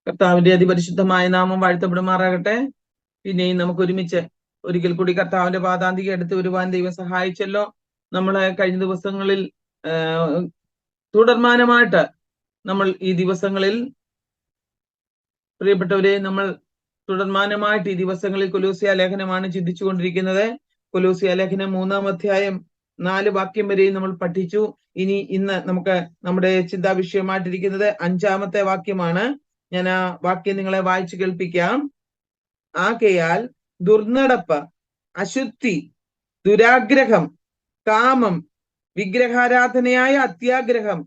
കർത്താവിന്റെ അതിപരിശുദ്ധമായ നാമം വാഴ്ത്തപ്പെടുമാറാകട്ടെ. പിന്നെയും നമുക്ക് ഒരുമിച്ച് ഒരിക്കൽ കൂടി കർത്താവിന്റെ പാദാന്തിക അടുത്ത് വരുവാൻ ദൈവം സഹായിച്ചല്ലോ. നമ്മളെ കഴിഞ്ഞ ദിവസങ്ങളിൽ തുടർമാനമായിട്ട് നമ്മൾ ഈ ദിവസങ്ങളിൽ പ്രിയപ്പെട്ടവരെ നമ്മൾ തുടർമാനമായിട്ട് ഈ ദിവസങ്ങളിൽ കൊലോസ്യ ലേഖനമാണ് ചിന്തിച്ചുകൊണ്ടിരിക്കുന്നത്. കൊലോസ്യ ലേഖനം 3-ാം അധ്യായം 4 വാക്യം വരെയും നമ്മൾ പഠിച്ചു. ഇന്ന് നമുക്ക് നമ്മുടെ ചിന്താ വിഷയമായിട്ടിരിക്കുന്നത് 5-ാമത്തെ വാക്യമാണ്. ഞാൻ ആ വാക്യം നിങ്ങളെ വായിച്ചു കേൾപ്പിക്കാം. ആകയാൽ ദുർനടപ്പ്, അശുദ്ധി, ദുരാഗ്രഹം, കാമം, വിഗ്രഹാരാധനയായ അത്യാഗ്രഹം,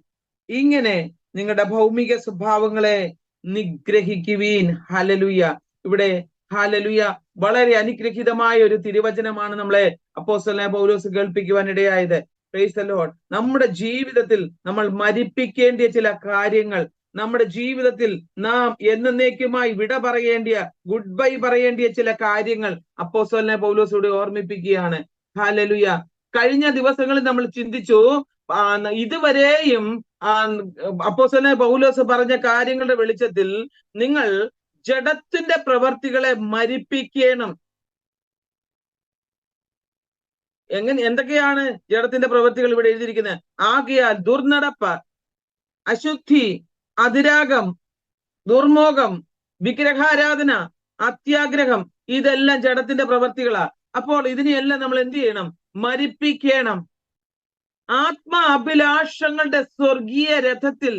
ഇങ്ങനെ നിങ്ങളുടെ ഭൗമിക സ്വഭാവങ്ങളെ നിഗ്രഹിക്കുവീൻ. ഹല്ലേലൂയ. ഇവിടെ ഹല്ലേലൂയ വളരെ അനുഗ്രഹീതമായ ഒരു തിരുവചനമാണ് നമ്മളെ അപ്പോസ്തലനായ പൗലോസ് കേൾപ്പിക്കുവാനിടയായത്. Praise the lord. നമ്മുടെ ജീവിതത്തിൽ നമ്മൾ മരിപ്പിക്കേണ്ടിയ ചില കാര്യങ്ങൾ, നമ്മുടെ ജീവിതത്തിൽ നാം എന്നേക്കുമായി വിട പറയേണ്ടിയ, ഗുഡ് ബൈ പറയേണ്ടിയ ചില കാര്യങ്ങൾ അപ്പോസ്തലനായ പൗലോസ് ഇവിടെ ഓർമ്മിപ്പിക്കുകയാണ്. ഹല്ലേലൂയ. കഴിഞ്ഞ ദിവസങ്ങളിൽ നമ്മൾ ചിന്തിച്ചു, ഇതുവരെയും അപ്പോസ്തലനായ പൗലോസ് പറഞ്ഞ കാര്യങ്ങളുടെ വെളിച്ചത്തിൽ നിങ്ങൾ ജഡത്തിന്റെ പ്രവർത്തികളെ മരിപ്പിക്കണം. എന്തൊക്കെയാണ് ജഡത്തിന്റെ പ്രവർത്തികൾ ഇവിടെ എഴുതിയിരിക്കുന്നത്? ആകയാൽ ദുർനടപ്പ്, അശുദ്ധി, അതിരാഗം, ദുർമോഹം, വിഗ്രഹാരാധന, അത്യാഗ്രഹം, ഇതെല്ലാം ജഡത്തിന്റെ പ്രവർത്തികളാ. അപ്പോൾ ഇതിനെയെല്ലാം നമ്മൾ എന്ത് ചെയ്യണം? മരിപ്പിക്കണം. ആത്മാ അഭിലാഷങ്ങളുടെ സ്വർഗീയ രഥത്തിൽ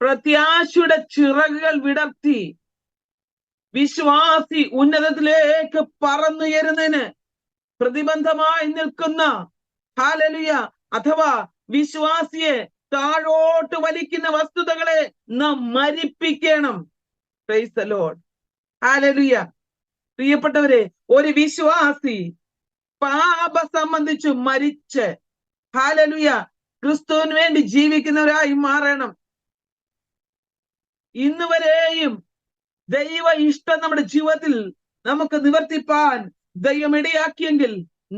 പ്രത്യാശയുടെ ചിറകുകൾ വിടർത്തി വിശ്വാസി ഉന്നതത്തിലേക്ക് പറന്നുയരുന്നതിന് പ്രതിബന്ധമായി നിൽക്കുന്ന ഹല്ലേലൂയ അഥവാ വിശ്വാസിയെ താഴോട്ട് വലിക്കുന്ന വസ്തുതകളെ നാം മരിപ്പിക്കണം. Praise the lord. ഹല്ലേലൂയ. പ്രിയപ്പെട്ടവരെ, ഒരു വിശ്വാസി പാപ സംബന്ധിച്ചു മരിച്ച് ഹല്ലേലൂയ ക്രിസ്തുവിന് വേണ്ടി ജീവിക്കുന്നവരായി മാറണം. ഇന്ന് വരെയും ദൈവ ഇഷ്ടം നമ്മുടെ ജീവിതത്തിൽ നമുക്ക് നിവർത്തിപ്പാൻ ദൈവം ഇടയാക്കിയെങ്കിൽ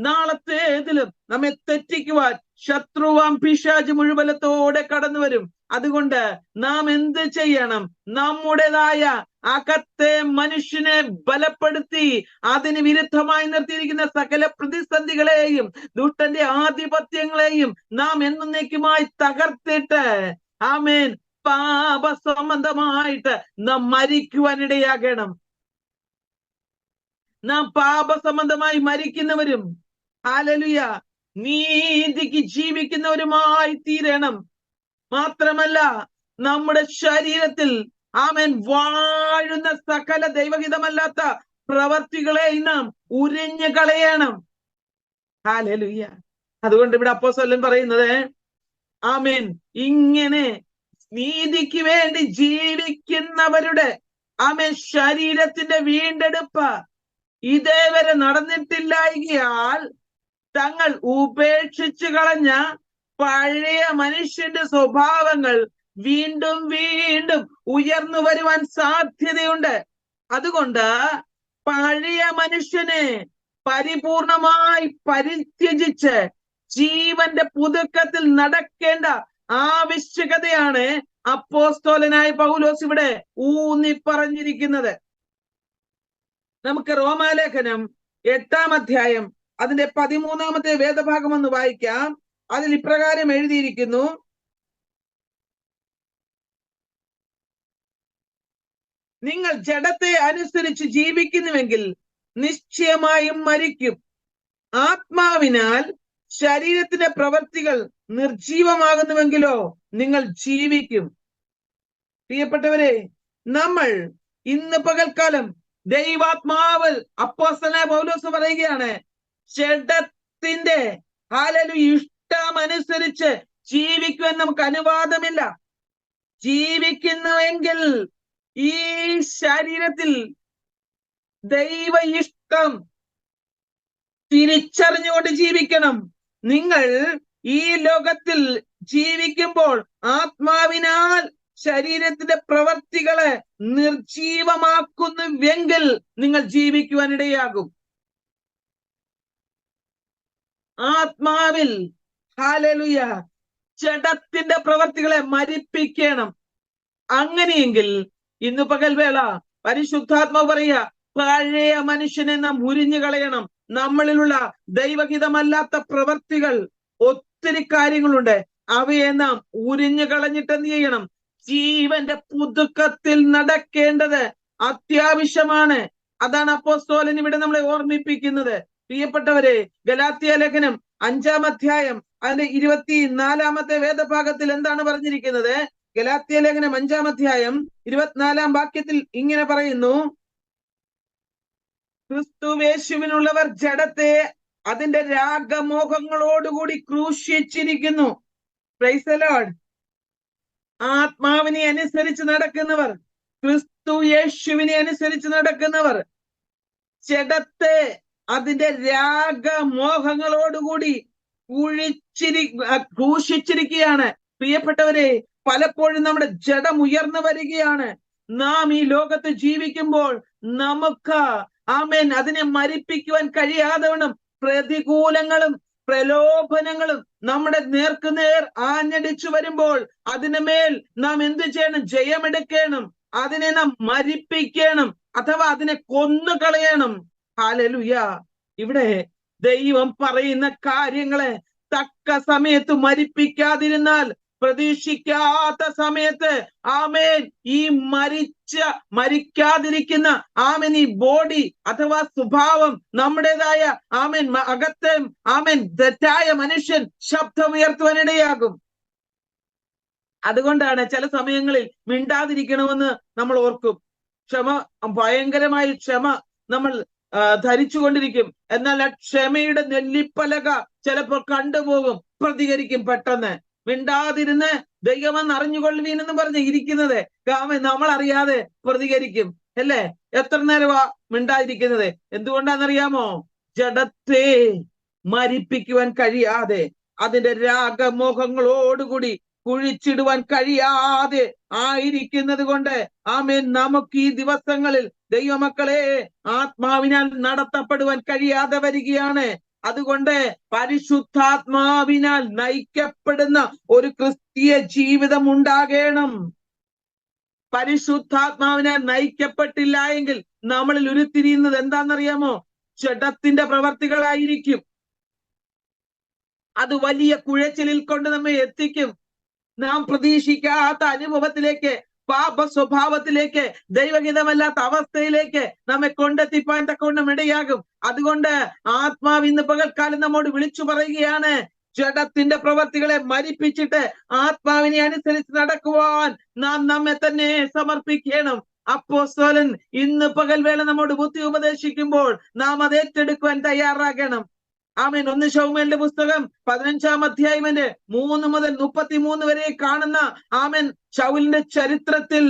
നാളത്തേതിലും നമ്മെ തെറ്റിക്കുവാൻ ശത്രുവാം പിശാച് മുഴുവലത്തോടെ കടന്നു വരും. അതുകൊണ്ട് നാം എന്ത് ചെയ്യണം? നമ്മുടേതായ അകത്തെ മനുഷ്യനെ ബലപ്പെടുത്തി അതിന് വിരുദ്ധമായി നിർത്തിയിരിക്കുന്ന സകല പ്രതിസന്ധികളെയും ദുഷ്ടന്റെ ആധിപത്യങ്ങളെയും നാം എന്നേക്കുമായി തകർത്തിട്ട് ആമേൻ പാപ സംബന്ധമായിട്ട് നാം മരിക്കുവാനിടയാകണം. നാം പാപ സംബന്ധമായി മരിക്കുന്നവരും ഹല്ലേലൂയ നീതിക്ക് ജീവിക്കുന്നവരുമായി തീരണം. മാത്രമല്ല നമ്മുടെ ശരീരത്തിൽ ആമേൻ വാഴുന്ന സകല ദൈവഹിതമല്ലാത്ത പ്രവർത്തികളെ നാം ഉരിഞ്ഞു കളയണം. ഹല്ലേലൂയ. അതുകൊണ്ട് ഇവിടെ അപ്പോസ്തലൻ പറയുന്നത് ആമേൻ ഇങ്ങനെ നീതിക്ക് വേണ്ടി ജീവിക്കുന്നവരുടെ ആമേൻ ശരീരത്തിന്റെ വീണ്ടെടുപ്പ് ഇതേവരെ നടന്നിട്ടില്ലായകയാൽ തങ്ങൾ ഉപേക്ഷിച്ചു കളഞ്ഞ പഴയ മനുഷ്യന്റെ സ്വഭാവങ്ങൾ വീണ്ടും വീണ്ടും ഉയർന്നു വരുവാൻ സാധ്യതയുണ്ട്. അതുകൊണ്ട് പഴയ മനുഷ്യനെ പരിപൂർണമായി പരിത്യജിച്ച് ജീവന്റെ പുതുക്കത്തിൽ നടക്കേണ്ട ആവശ്യകതയാണ് അപ്പോസ്തലനായ പൗലോസ് ഇവിടെ ഊന്നി പറഞ്ഞിരിക്കുന്നത്. നമുക്ക് റോമാലേഖനം 8-ാം അധ്യായം അതിന്റെ 13-ാമത്തെ വേദഭാഗം ഒന്ന് വായിക്കാം. അതിൽ ഇപ്രകാരം എഴുതിയിരിക്കുന്നു: നിങ്ങൾ ജഡത്തെ അനുസരിച്ച് ജീവിക്കുന്നുവെങ്കിൽ നിശ്ചയമായും മരിക്കും. ആത്മാവിനാൽ ശരീരത്തിന്റെ പ്രവർത്തികൾ നിർജീവമാകുന്നുവെങ്കിലോ നിങ്ങൾ ജീവിക്കും. പ്രിയപ്പെട്ടവരെ, നമ്മൾ ഇന്ന് പകൽക്കാലം ദൈവാത്മാവിൽ അപ്പോസ്തലനായ പൗലോസ് പറയുകയാണ്, ജഡത്തിന്റെ ഹല്ലേലൂയ ഇഷ്ടമനുസരിച്ച് ജീവിക്കുവാൻ നമുക്ക് അനുവാദമില്ല. ജീവിക്കുന്നുവെങ്കിൽ ഈ ശരീരത്തിൽ ദൈവ ഇഷ്ടം തിരിച്ചറിഞ്ഞുകൊണ്ട് ജീവിക്കണം. നിങ്ങൾ ഈ ലോകത്തിൽ ജീവിക്കുമ്പോൾ ആത്മാവിനാൽ ശരീരത്തിന്റെ പ്രവർത്തികളെ നിർജീവമാക്കുന്നുവെങ്കിൽ നിങ്ങൾ ജീവിക്കുവാനിടയാകും. ആത്മാവിൽ ഹല്ലേലൂയ ജഡത്തിന്റെ പ്രവർത്തികളെ മരിപ്പിക്കണം. അങ്ങനെയെങ്കിൽ ഇന്ന് പകൽവേള പരിശുദ്ധാത്മാവ് പറയുക, പഴയ മനുഷ്യനെ നാം ഉരിഞ്ഞു കളയണം. നമ്മളിലുള്ള ദൈവഹിതമല്ലാത്ത പ്രവർത്തികൾ ഒത്തിരി കാര്യങ്ങളുണ്ട്. അവയെ നാം ഉരിഞ്ഞു കളഞ്ഞിട്ട് എന്ത് ചെയ്യണം? ജീവന്റെ പുതുക്കത്തിൽ നടക്കേണ്ടത് അത്യാവശ്യമാണ്. അതാണ് അപ്പോസ്തലൻ ഇവിടെ നമ്മളെ ഓർമ്മിപ്പിക്കുന്നത്. പ്രിയപ്പെട്ടവരെ, ഗലാത്യ ലേഖനം 5-ാം അധ്യായം അതിന്റെ 24-ാമത്തെ വേദഭാഗത്തിൽ എന്താണ് പറഞ്ഞിരിക്കുന്നത്? ഗലാത്യ ലേഖനം 5-ാം അധ്യായം 24-ാം വാക്യത്തിൽ ഇങ്ങനെ പറയുന്നു, ക്രിസ്തുവേശുവിനുള്ളവർ ജഡത്തെ അതിന്റെ രാഗമോഹങ്ങളോടുകൂടി ക്രൂശിച്ചിരിക്കുന്നു. Praise the lord. ആത്മാവിനെ അനുസരിച്ച് നടക്കുന്നവർ, ക്രിസ്തു യേശുവിനെ അനുസരിച്ച് നടക്കുന്നവർ ജഡത്തെ അതിന്റെ രാഗമോഹങ്ങളോടുകൂടി ക്രൂശിച്ചിരിക്കുകയാണ്. പ്രിയപ്പെട്ടവരെ, പലപ്പോഴും നമ്മുടെ ജഡം ഉയർന്നു വരികയാണ്. നാം ഈ ലോകത്ത് ജീവിക്കുമ്പോൾ നമുക്ക് ആമേൻ അതിനെ മരിപ്പിക്കുവാൻ കഴിയാതെ വണ്ണം പ്രതികൂലങ്ങളും പ്രലോഭനങ്ങളും നമ്മുടെ നേർക്കുനേർ ആഞ്ഞടിച്ചു വരുമ്പോൾ അതിനുമേൽ നാം എന്ത് ചെയ്യണം? ജയമെടുക്കണം. അതിനെ നാം മരിപ്പിക്കണം, അഥവാ അതിനെ കൊന്നുകളയണം. ഹല്ലേലൂയ. ഇവിടെ ദൈവം പറയുന്ന കാര്യങ്ങളെ തക്ക സമയത്ത് മരിപ്പിക്കാതിരുന്നാൽ പ്രതീക്ഷിക്കാത്ത സമയത്ത് ആമേൻ ഈ മരിക്കാതിരിക്കുന്ന ആമേൻ ഈ ബോഡി അഥവാ സ്വഭാവം നമ്മുടേതായ ആമേൻ അകത്തെ ആമേൻ തെറ്റായ മനുഷ്യൻ ശബ്ദമുയർത്തുവാനിടയാകും. അതുകൊണ്ടാണ് ചില സമയങ്ങളിൽ മിണ്ടാതിരിക്കണമെന്ന് നമ്മൾ ഓർക്കും. ഭയങ്കരമായ ക്ഷമ നമ്മൾ ധരിച്ചുകൊണ്ടിരിക്കും. എന്നാൽ ആ ക്ഷമയുടെ നെല്ലിപ്പലക ചിലപ്പോൾ കണ്ടുപോകും, പ്രതികരിക്കും പെട്ടെന്ന്. മിണ്ടാതിരുന്ന് ദൈവമെന്ന് അറിഞ്ഞുകൊള്ളുവീനെന്ന് പറഞ്ഞ് ഇരിക്കുന്നത് നമ്മൾ അറിയാതെ പ്രതികരിക്കും, അല്ലേ? എത്ര നേരമാ മിണ്ടാതിരിക്കുന്നത്? എന്തുകൊണ്ടാണെന്നറിയാമോ? ജഡത്തെ മരിപ്പിക്കുവാൻ കഴിയാതെ, അതിന്റെ രാഗമോഹങ്ങളോടുകൂടി കുഴിച്ചിടുവാൻ കഴിയാതെ ആയിരിക്കുന്നത് കൊണ്ട് ആമേൻ നമുക്ക് ഈ ദിവസങ്ങളിൽ ദൈവമക്കളെ ആത്മാവിനാൽ നടത്തപ്പെടുവാൻ കഴിയാതെ വരികയാണ്. അതുകൊണ്ട് പരിശുദ്ധാത്മാവിനാൽ നയിക്കപ്പെടുന്ന ഒരു ക്രിസ്തീയ ജീവിതം ഉണ്ടാകണം. പരിശുദ്ധാത്മാവിനാൽ നയിക്കപ്പെട്ടില്ല എങ്കിൽ നമ്മളിൽ ഉരുത്തിരിയുന്നത് എന്താണെന്നറിയാമോ? ജഡത്തിന്റെ പ്രവർത്തികളായിരിക്കും. അത് വലിയ കുഴച്ചിലിൽ കൊണ്ട് നമ്മെ എത്തിക്കും. നാം പ്രതീക്ഷിക്കാത്ത അനുഭവത്തിലേക്ക്, പാപ സ്വഭാവത്തിലേക്ക്, ദൈവഹിതമല്ലാത്ത അവസ്ഥയിലേക്ക് നമ്മെ കൊണ്ടെത്തിപ്പാൻ തക്കവണ്ണം ഇടയാകും. അതുകൊണ്ട് ആത്മാവ് ഇന്ന് പകൽക്കാലം നമ്മോട് വിളിച്ചു പറയുകയാണ്, ജഡത്തിന്റെ പ്രവർത്തികളെ മരിപ്പിച്ചിട്ട് ആത്മാവിനെ അനുസരിച്ച് നടക്കുവാൻ നാം നമ്മെ തന്നെ സമർപ്പിക്കണം. അപ്പോസ്തലൻ ഇന്ന് പകൽവേള നമ്മോട് ബുദ്ധി ഉപദേശിക്കുമ്പോൾ നാം അത് ഏറ്റെടുക്കുവാൻ തയ്യാറാകണം. ആമേൻ. 1 ശമൂവേലിന്റെ പുസ്തകം 15-ാം അധ്യായം 3 മുതൽ 33 വരെ കാണുന്ന ആമേൻ ശൗലിന്റെ ചരിത്രത്തിൽ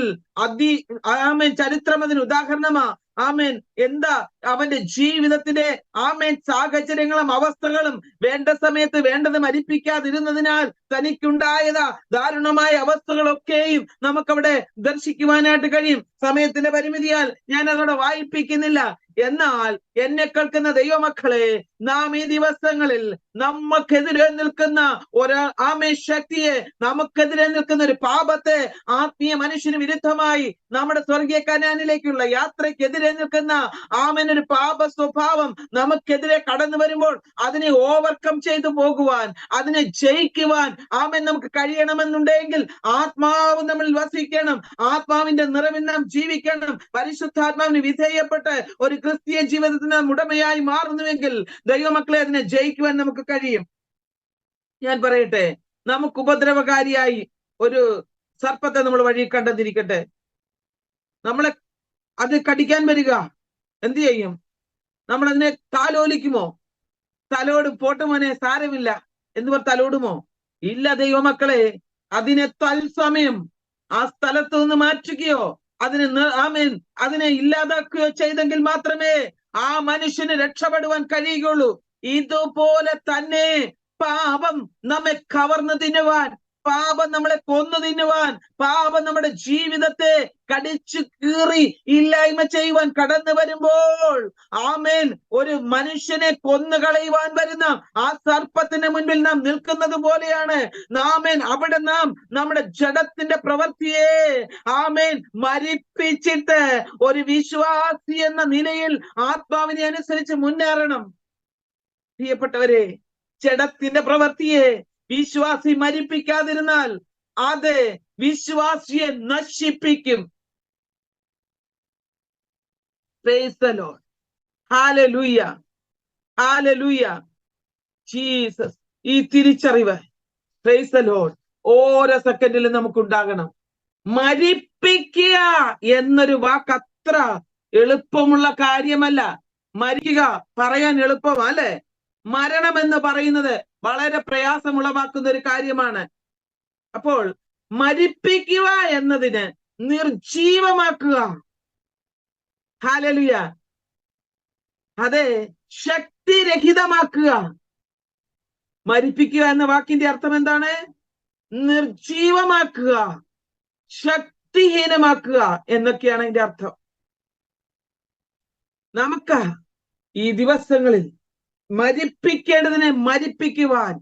ആമേൻ ചരിത്രം അതിന് ഉദാഹരണമാ. ആമേൻ. എന്താ അവന്റെ ജീവിതത്തിന്റെ ആമേൻ സാഹചര്യങ്ങളും അവസ്ഥകളും വേണ്ട സമയത്ത് വേണ്ടത് മരിപ്പിക്കാതിരുന്നതിനാൽ തനിക്കുണ്ടായതാ ദാരുണമായ അവസ്ഥകളൊക്കെയും നമുക്കവിടെ ദർശിക്കുവാനായിട്ട് കഴിയും. സമയത്തിന്റെ പരിമിതിയാൽ ഞാൻ അതോടെ വായിപ്പിക്കുന്നില്ല. എന്നാൽ എന്നെ കേൾക്കുന്ന ദൈവമക്കളെ, നാം ഈ ദിവസങ്ങളിൽ നമുക്കെതിരെ നിൽക്കുന്ന ഒരു ആമേൻ ശക്തിയെ, നമുക്കെതിരെ നിൽക്കുന്ന ഒരു പാപത്തെ, ആത്മീയ മനുഷ്യന് വിരുദ്ധമായി നമ്മുടെ സ്വർഗീയ കനാനിലേക്കുള്ള യാത്രയ്ക്കെതിരെ നിൽക്കുന്ന ആമേൻ ഒരു പാപ സ്വഭാവം നമുക്കെതിരെ കടന്നു വരുമ്പോൾ അതിനെ ഓവർകം ചെയ്തു പോകുവാൻ, അതിനെ ജയിക്കുവാൻ ആമേൻ നമുക്ക് കഴിയണമെന്നുണ്ടെങ്കിൽ ആത്മാവ് നമ്മളിൽ വസിക്കണം. ആത്മാവിന്റെ നിറവിൽ നാം ജീവിക്കണം. പരിശുദ്ധാത്മാവിന് വിധേയപ്പെട്ട് ഒരു ക്രിസ്തീയ ജീവിതത്തിന് ഉടമയായി മാറുന്നുവെങ്കിൽ ദൈവമക്കളെ അതിനെ ജയിക്കുവാൻ നമുക്ക് കഴിയും. ഞാൻ പറയട്ടെ, നമുക്ക് ഉപദ്രവകാരിയായി ഒരു സർപ്പത്തെ നമ്മൾ വഴി കണ്ടെന്നിരിക്കട്ടെ, നമ്മളെ അത് കടിക്കാൻ വരിക, എന്ത് ചെയ്യും? നമ്മൾ അതിനെ താലോലിക്കുമോ? തലോടും. പോട്ടുമോനെ സാരമില്ല എന്ന് പറഞ്ഞ് തലോടുമോ? ഇല്ല ദൈവമക്കളെ. അതിനെ തത്സമയം ആ സ്ഥലത്ത് നിന്ന് മാറ്റുകയോ അതിനെ ഇല്ലാതാക്കുകയോ ചെയ്തെങ്കിൽ മാത്രമേ ആ മനുഷ്യന് രക്ഷപ്പെടുവാൻ കഴിയുകയുള്ളൂ. ഇതുപോലെ തന്നെ പാപം നമ്മെ കവർന്നു തിന്നുവാൻ പാപം നമ്മളെ കൊന്നു തിന്നുവാൻ, പാപം നമ്മുടെ ജീവിതത്തെ കടിച്ചു കീറി ഇല്ലായ്മ ചെയ്യുവാൻ കടന്നു വരുമ്പോൾ, ആമേൻ, ഒരു മനുഷ്യനെ കൊന്നുകളയുവാൻ വരുന്ന ആ സർപ്പത്തിന്റെ മുൻപിൽ നാം നിൽക്കുന്നത് പോലെയാണ്. ആമേൻ, അവിടെ നാം നമ്മുടെ ജഡത്തിന്റെ പ്രവൃത്തിയെ, ആമേൻ, മരിപ്പിച്ചിട്ട് ഒരു വിശ്വാസി എന്ന നിലയിൽ ആത്മാവിനെ അനുസരിച്ച് മുന്നേറണം. പ്രിയപ്പെട്ടവരെ, ജഡത്തിന്റെ പ്രവൃത്തിയെ വിശ്വാസി മരിപ്പിക്കാതിരുന്നാൽ അത് വിശ്വാസിയെ നശിപ്പിക്കും. Price the lord. Hallelujah, hallelujah, Jesus. ഈ തിരിച്ചറിവ്, പ്രൈസ് ദി ലോർഡ്, ഓരോ സെക്കൻഡിലും നമുക്കുണ്ടാകണം. മരിപ്പിക്കുക എന്നൊരു വാക്ക് അത്ര എളുപ്പമുള്ള കാര്യമല്ല. മരിക്കുക പറയാൻ എളുപ്പമല്ലേ? മരണം എന്ന് പറയുന്നത് വളരെ പ്രയാസമുളവാക്കുന്ന ഒരു കാര്യമാണ്. അപ്പോൾ മരിപ്പിക്കുക എന്നതിന് നിർജീവമാക്കുക. ഹല്ലേലൂയ. അതെ, ശക്തിരഹിതമാക്കുക. മരിപ്പിക്കുക എന്ന വാക്കിന്റെ അർത്ഥം എന്താണ്? നിർജീവമാക്കുക, ശക്തിഹീനമാക്കുക എന്നൊക്കെയാണ് അതിന്റെ അർത്ഥം. നമുക്ക് ഈ ദിവസങ്ങളിൽ മരിപ്പിക്കേണ്ടതിനെ മരിപ്പിക്കുവാൻ,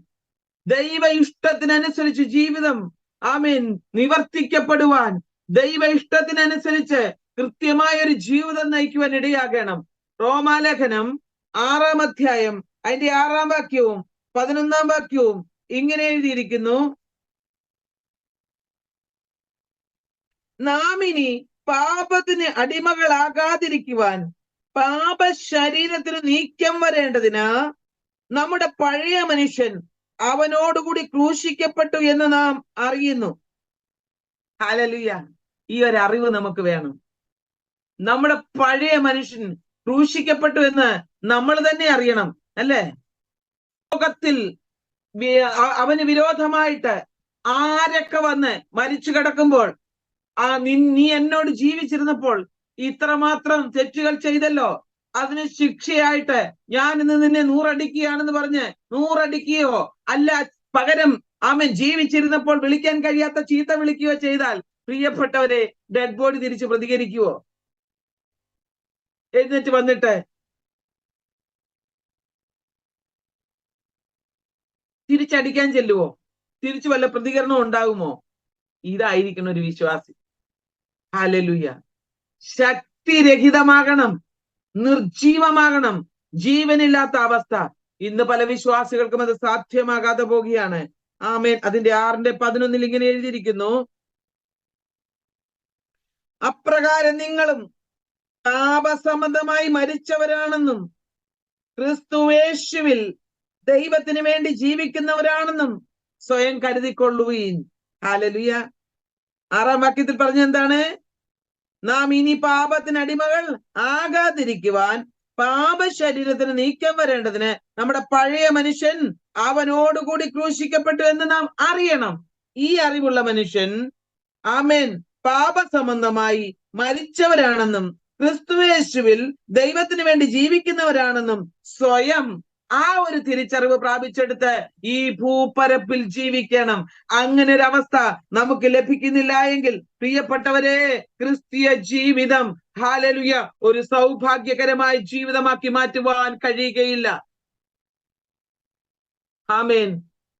ദൈവ ഇഷ്ടത്തിനനുസരിച്ച് ജീവിതം, ആമേൻ, നിവർത്തിക്കപ്പെടുവാൻ, ദൈവ ഇഷ്ടത്തിനനുസരിച്ച് കൃത്യമായ ഒരു ജീവിതം നയിക്കുവാൻ ഇടയാകണം. റോമാലേഖനം 6-ാം അധ്യായം അതിന്റെ 6-ാം വാക്യവും 11-ാം വാക്യവും ഇങ്ങനെ എഴുതിയിരിക്കുന്നു: നാം ഇനി പാപത്തിന് അടിമകളാകാതിരിക്കുവാൻ പാപ ശരീരത്തിന് നീക്കം വരേണ്ടതിന് നമ്മുടെ പഴയ മനുഷ്യൻ അവനോടുകൂടി ക്രൂശിക്കപ്പെട്ടു എന്ന് നാം അറിയുന്നു. ഹല്ലേലൂയ. ഈ ഒരു അറിവ് നമുക്ക് വേണം. നമ്മുടെ പഴയ മനുഷ്യൻ ക്രൂശിക്കപ്പെട്ടു എന്ന് നമ്മൾ തന്നെ അറിയണം, അല്ലേ? ലോകത്തിൽ അവന് വിരോധമായിട്ട് ആരൊക്കെ വന്ന് മരിച്ചു കിടക്കുമ്പോൾ, നീ എന്നോട് ജീവിച്ചിരുന്നപ്പോൾ ഇത്രമാത്രം തെറ്റുകൾ ചെയ്തല്ലോ, അതിന് ശിക്ഷയായിട്ട് ഞാൻ ഇന്ന് നിന്നെ 100 അടിക്കുകയാണെന്ന് പറഞ്ഞ് 100 അടിക്കുകയോ അല്ല പകരം ആമേൻ ജീവിച്ചിരുന്നപ്പോൾ വിളിക്കാൻ കഴിയാത്ത ചീത്ത വിളിക്കുകയോ ചെയ്താൽ, പ്രിയപ്പെട്ടവരെ, ഡെഡ് ബോഡി തിരിച്ച് പ്രതികരിക്കുവോ? എഴുന്നേറ്റ് വന്നിട്ട് തിരിച്ചടിക്കാൻ ചെല്ലുവോ? തിരിച്ചു വല്ല പ്രതികരണം ഉണ്ടാകുമോ? ഇതായിരിക്കണം ഒരു വിശ്വാസി. ഹല്ലേലൂയ. ശക്തിരഹിതമാകണം, നിർജീവമാകണം, ജീവനില്ലാത്ത അവസ്ഥ. ഇന്ന് പല വിശ്വാസികൾക്കും അത് സാധ്യമാകാതെ പോവുകയാണ്. ആമേൻ. അതിന്റെ 6-11 ഇങ്ങനെ എഴുതിയിരിക്കുന്നു: അപ്രകാരം നിങ്ങളും പാപസംബന്ധമായി മരിച്ചവരാണെന്നും ക്രിസ്തുയേശുവിൽ ദൈവത്തിന് വേണ്ടി ജീവിക്കുന്നവരാണെന്നും സ്വയം കരുതിക്കൊള്ളുവീൻ. ഹല്ലേലൂയ. 6-ാം വാക്യത്തിൽ പറഞ്ഞ എന്താണ്? നാം ഇനി പാപത്തിന് അടിമകൾ ആകാതിരിക്കുവാൻ പാപ ശരീരത്തിന് നീക്കം വരേണ്ടതിന് നമ്മുടെ പഴയ മനുഷ്യൻ അവനോടുകൂടി ക്രൂശിക്കപ്പെട്ടു എന്ന് നാം അറിയണം. ഈ അറിവുള്ള മനുഷ്യൻ, ആമേൻ, പാപസംബന്ധമായി മരിച്ചവരാണെന്നും ക്രിസ്തുയേശുവിൽ ദൈവത്തിന് വേണ്ടി ജീവിക്കുന്നവരാണെന്നും സ്വയം ആ ഒരു തിരിച്ചറിവ് പ്രാപിച്ചെടുത്ത് ഈ ഭൂപരപ്പിൽ ജീവിക്കണം. അങ്ങനെ ഒരു അവസ്ഥ നമുക്ക് ലഭിക്കുന്നില്ല എങ്കിൽ, പ്രിയപ്പെട്ടവരെ, ക്രിസ്തീയ ജീവിതം, ഹല്ലേലൂയ, ഒരു സൗഭാഗ്യകരമായ ജീവിതമാക്കി മാറ്റുവാൻ കഴിയുകയില്ല. ആമേൻ.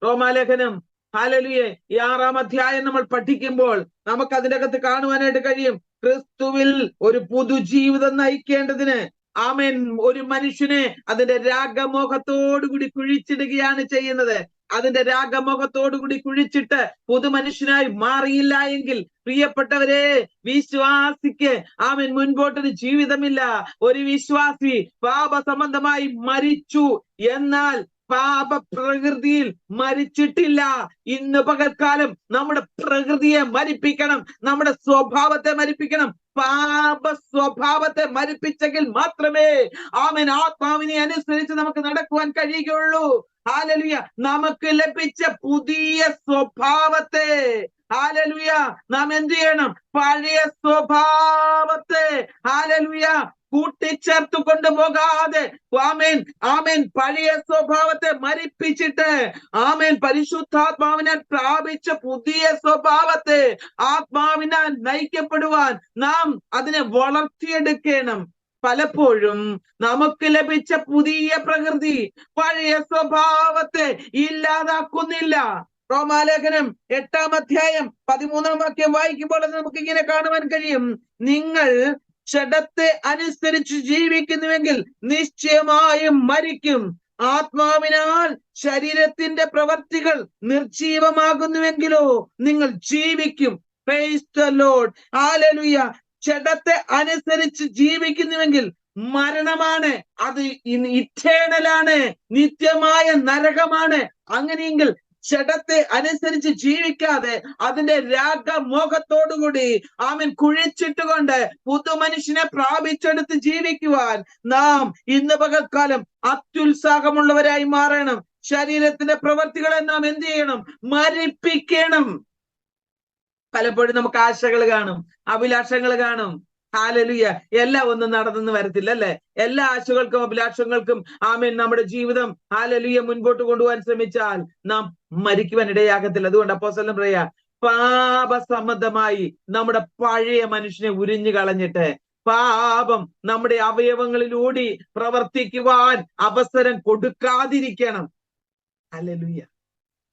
റോമാലേഖനം, ഹല്ലേലൂയ, 6-ാം അധ്യായം നമ്മൾ പഠിക്കുമ്പോൾ നമുക്ക് അതിന്റെ അകത്ത് കാണുവാനായിട്ട് കഴിയും. ക്രിസ്തുവിൽ ഒരു പുതുജീവിതം നയിക്കേണ്ടതിന്, ആമേൻ, ഒരു മനുഷ്യനെ അതിന്റെ രാഗമോഹത്തോടുകൂടി കുഴിച്ചിടുകയാണ് ചെയ്യുന്നത്. അതിന്റെ രാഗമോഹത്തോടുകൂടി കുഴിച്ചിട്ട് പുതുമനുഷ്യനായി മാറിയില്ല എങ്കിൽ, പ്രിയപ്പെട്ടവരെ, വിശ്വാസിക്ക് ആമേൻ മുൻപോട്ടൊരു ജീവിതമില്ല. ഒരു വിശ്വാസി പാപസംബന്ധമായി മരിച്ചു, എന്നാൽ പാപ പ്രകൃതിയിൽ മരിച്ചിട്ടില്ല. ഇന്ന് പകൽക്കാലം നമ്മുടെ പ്രകൃതിയെ മരിപ്പിക്കണം, നമ്മുടെ സ്വഭാവത്തെ മരിപ്പിക്കണം. പാപ സ്വഭാവത്തെ മരിപ്പിച്ചെങ്കിൽ മാത്രമേ ആമേൻ ആത്മാവിനെ അനുസരിച്ച് നമുക്ക് നടക്കുവാൻ കഴിയുകയുള്ളൂ. ഹല്ലേലൂയ. നമുക്ക് ലഭിച്ച പുതിയ സ്വഭാവത്തെ, ഹല്ലേലൂയ, നാം എന്ത് ചെയ്യണം? പഴയ സ്വഭാവത്തെ, ഹല്ലേലൂയ, കൂട്ടിച്ചേർത്ത് കൊണ്ടുപോകാതെ ആമേൻ ആമേൻ പഴയ സ്വഭാവത്തെ മരിപ്പിച്ചിട്ട് ആമേൻ പരിശുദ്ധാത്മാവിനാൽ പ്രാപിച്ച പുതിയ സ്വഭാവത്തെ ആത്മാവിനാൽ നയിക്കപ്പെടുവാൻ നാം അതിനെ വളർത്തിയെടുക്കണം. പലപ്പോഴും നമുക്ക് ലഭിച്ച പുതിയ പ്രകൃതി പഴയ സ്വഭാവത്തെ ഇല്ലാതാക്കുന്നില്ല. റോമാലേഖനം 8-ാം അധ്യായം 13-ാം വാക്യം വായിക്കുമ്പോൾ നമുക്ക് ഇങ്ങനെ കാണുവാൻ കഴിയും, നിങ്ങൾ ജഡത്തെ അനുസരിച്ച് ജീവിക്കുന്നുവെങ്കിൽ നിശ്ചയമായും മരിക്കും. ആത്മാവിനാൽ ശരീരത്തിന്റെ പ്രവർത്തികൾ നിർജീവമാകുന്നുവെങ്കിലോ നിങ്ങൾ ജീവിക്കും. Price the lord. ഹല്ലേലൂയ. ജഡത്തെ അനുസരിച്ച് ജീവിക്കുന്നുവെങ്കിൽ മരണമാണ്, അത് ഇറ്റേണലാണ്, നിത്യമായ നരകമാണ്. അങ്ങനെയെങ്കിൽ ജഡത്തെ അനുസരിച്ച് ജീവിക്കാതെ അതിന്റെ രാഗമോഹത്തോടുകൂടി ആമൻ കുഴിച്ചിട്ടുകൊണ്ട് പുതുമനുഷ്യനെ പ്രാപിച്ചെടുത്ത് ജീവിക്കുവാൻ നാം ഇന്ന് പകൽക്കാലം അത്യുത്സാഹമുള്ളവരായി മാറണം. ശരീരത്തിന്റെ പ്രവർത്തികളെ നാം എന്ത് ചെയ്യണം? മരിപ്പിക്കണം. പലപ്പോഴും നമുക്ക് ആശകൾ കാണും, അഭിലാഷങ്ങൾ കാണും. ഹല്ലേലൂയ. എല്ലാം ഒന്നും നടന്നെന്ന് വരത്തില്ല, അല്ലെ? എല്ലാ ആശകൾക്കും അഭിലാഷങ്ങൾക്കും ആമേൻ നമ്മുടെ ജീവിതം ഹല്ലേലൂയ മുൻപോട്ട് കൊണ്ടുപോകാൻ ശ്രമിച്ചാൽ നാം മരിക്കുവാൻ ഇടയാകത്തില്ല. അതുകൊണ്ട് അപ്പോസ്തലൻ പറയാ, പാപസംബന്ധമായി നമ്മുടെ പഴയ മനുഷ്യനെ ഉരിഞ്ഞു കളഞ്ഞിട്ട് പാപം നമ്മുടെ അവയവങ്ങളിലൂടെ പ്രവർത്തിക്കുവാൻ അവസരം കൊടുക്കാതിരിക്കണം. ഹല്ലേലൂയ.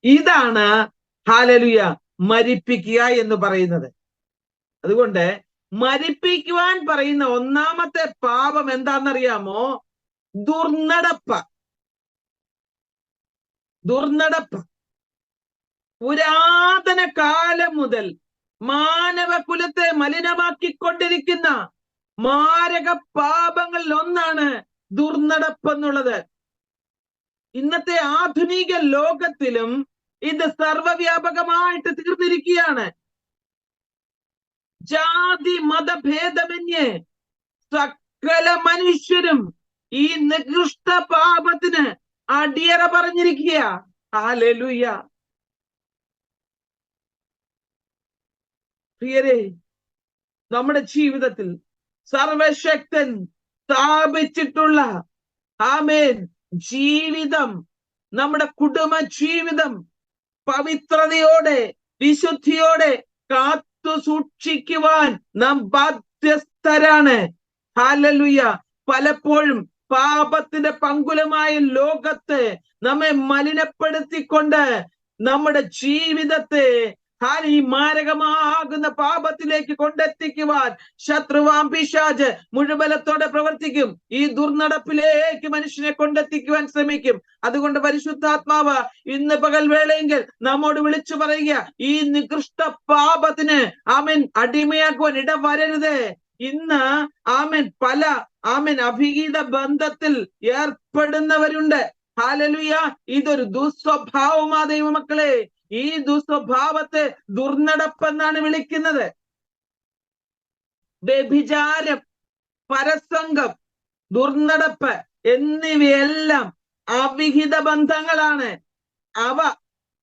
ഇതാണ് ഹല്ലേലൂയ മരിപ്പിക്കുക എന്ന് പറയുന്നത്. അതുകൊണ്ട് മരിപ്പിക്കുവാൻ പറയുന്ന ഒന്നാമത്തെ പാപം എന്താണെന്നറിയാമോ? ദുർനടപ്പ്. പുരാതന കാലം മുതൽ മാനവകുലത്തെ മലിനമാക്കിക്കൊണ്ടിരിക്കുന്ന മാരക പാപങ്ങളിൽ ഒന്നാണ് ദുർനടപ്പ് എന്നുള്ളത്. ഇന്നത്തെ ആധുനിക ലോകത്തിലും ഇത് സർവവ്യാപകമായിട്ട് തീർന്നിരിക്കുകയാണ്. ജാതി മതഭേദമന്യേ സകല മനുഷ്യരും ഈ നികൃഷ്ട പാപത്തിന് അടിയറ പറഞ്ഞിരിക്കുക. ഹല്ലേലൂയ. പ്രിയരെ, നമ്മുടെ ജീവിതത്തിൽ സർവശക്തൻ സ്ഥാപിച്ചിട്ടുള്ള ആമേൻ ജീവിതം, നമ്മുടെ കുടുംബ ജീവിതം പവിത്രതയോടെ വിശുദ്ധിയോടെ കാത്തു സൂക്ഷിക്കുവാൻ നാം ബാധ്യസ്ഥരാണ്. ഹല്ലേലൂയ. പലപ്പോഴും പാപത്തിന്റെ പങ്കുലമായ ലോകത്ത് നമ്മെ മലിനപ്പെടുത്തിക്കൊണ്ട് നമ്മുടെ ജീവിതത്തെ ഈ മാരകമാകുന്ന പാപത്തിലേക്ക് കൊണ്ടെത്തിക്കുവാൻ ശത്രുവാം പിശാച് മുഴുവലത്തോടെ പ്രവർത്തിക്കും. ഈ ദുർനടപ്പിലേക്ക് മനുഷ്യനെ കൊണ്ടെത്തിക്കുവാൻ ശ്രമിക്കും. അതുകൊണ്ട് പരിശുദ്ധാത്മാവ് ഇന്ന് പകൽ വേളയെങ്കിൽ നമ്മോട് വിളിച്ചു പറയുക, ഈ നികൃഷ്ട പാപത്തിന് ആമേൻ അടിമയാക്കുവാൻ ഇടവരരുത്. ഇന്ന് ആമേൻ പല അഭിഹിത ബന്ധത്തിൽ ഏർപ്പെടുന്നവരുണ്ട്. ഹല്ലേലൂയ. ഇതൊരു ദുസ്വഭാവമാ ദൈവമക്കളെ. ഈ ദുസ്വഭാവത്തെ ദുർനടപ്പെന്നാണ് വിളിക്കുന്നത്. വ്യഭിചാരം, പരസംഗം, ദുർനടപ്പ് എന്നിവയെല്ലാം അവിഹിത ബന്ധങ്ങളാണ്. അവ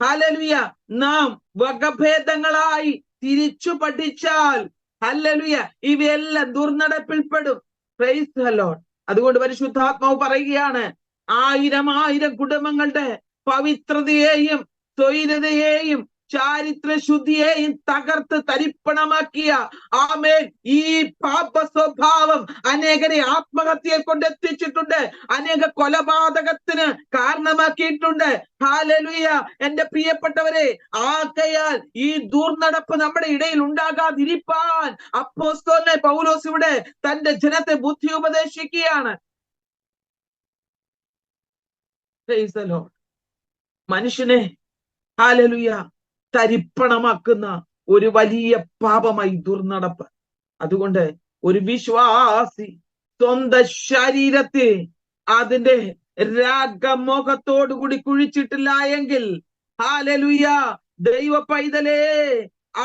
ഹല്ലേലൂയ നാം വകഭേദങ്ങളായി തിരിച്ചു പഠിച്ചാൽ ഹല്ലേലൂയ ഇവയെല്ലാം ദുർനടപ്പിൽപ്പെടും. Price the Lord. അതുകൊണ്ട് പരിശുദ്ധാത്മാവ് പറയുകയാണ്, 1000 കുടുംബങ്ങളുടെ പവിത്രതയെയും സ്വൈരതയെയും ചാരിത്ര ശുദ്ധിയെയും തകർത്ത് തരിപ്പണമാക്കിയ ആമേൻ ഈ പാപ സ്വഭാവം അനേകരെ ആത്മഹത്യയെ കൊണ്ടെത്തിച്ചിട്ടുണ്ട്, അനേക കൊലപാതകത്തിന് കാരണമാക്കിയിട്ടുണ്ട്. ഹല്ലേലൂയ. എന്റെ പ്രിയപ്പെട്ടവരെ, ആകയാൽ ഈ ദുർനടപ്പ് നമ്മുടെ ഇടയിൽ ഉണ്ടാകാതിരിപ്പാൻ അപ്പോസ്തലൻ പൗലോസ് ഇവിടെ തന്റെ ജനത്തെ ബുദ്ധി ഉപദേശിക്കുകയാണ്. Praise the lord. മനുഷ്യനെ ഹല്ലേലൂയ തരിപ്പണമാക്കുന്ന ഒരു വലിയ പാപമായി ദുർനടപ്പ്. അതുകൊണ്ട് ഒരു വിശ്വാസി സ്വന്തം ശരീരത്തെ അതിന്റെ രാഗമോഹത്തോടുകൂടി കുഴിച്ചിട്ടില്ല എങ്കിൽ ഹല്ലേലൂയ ദൈവ പൈതലേ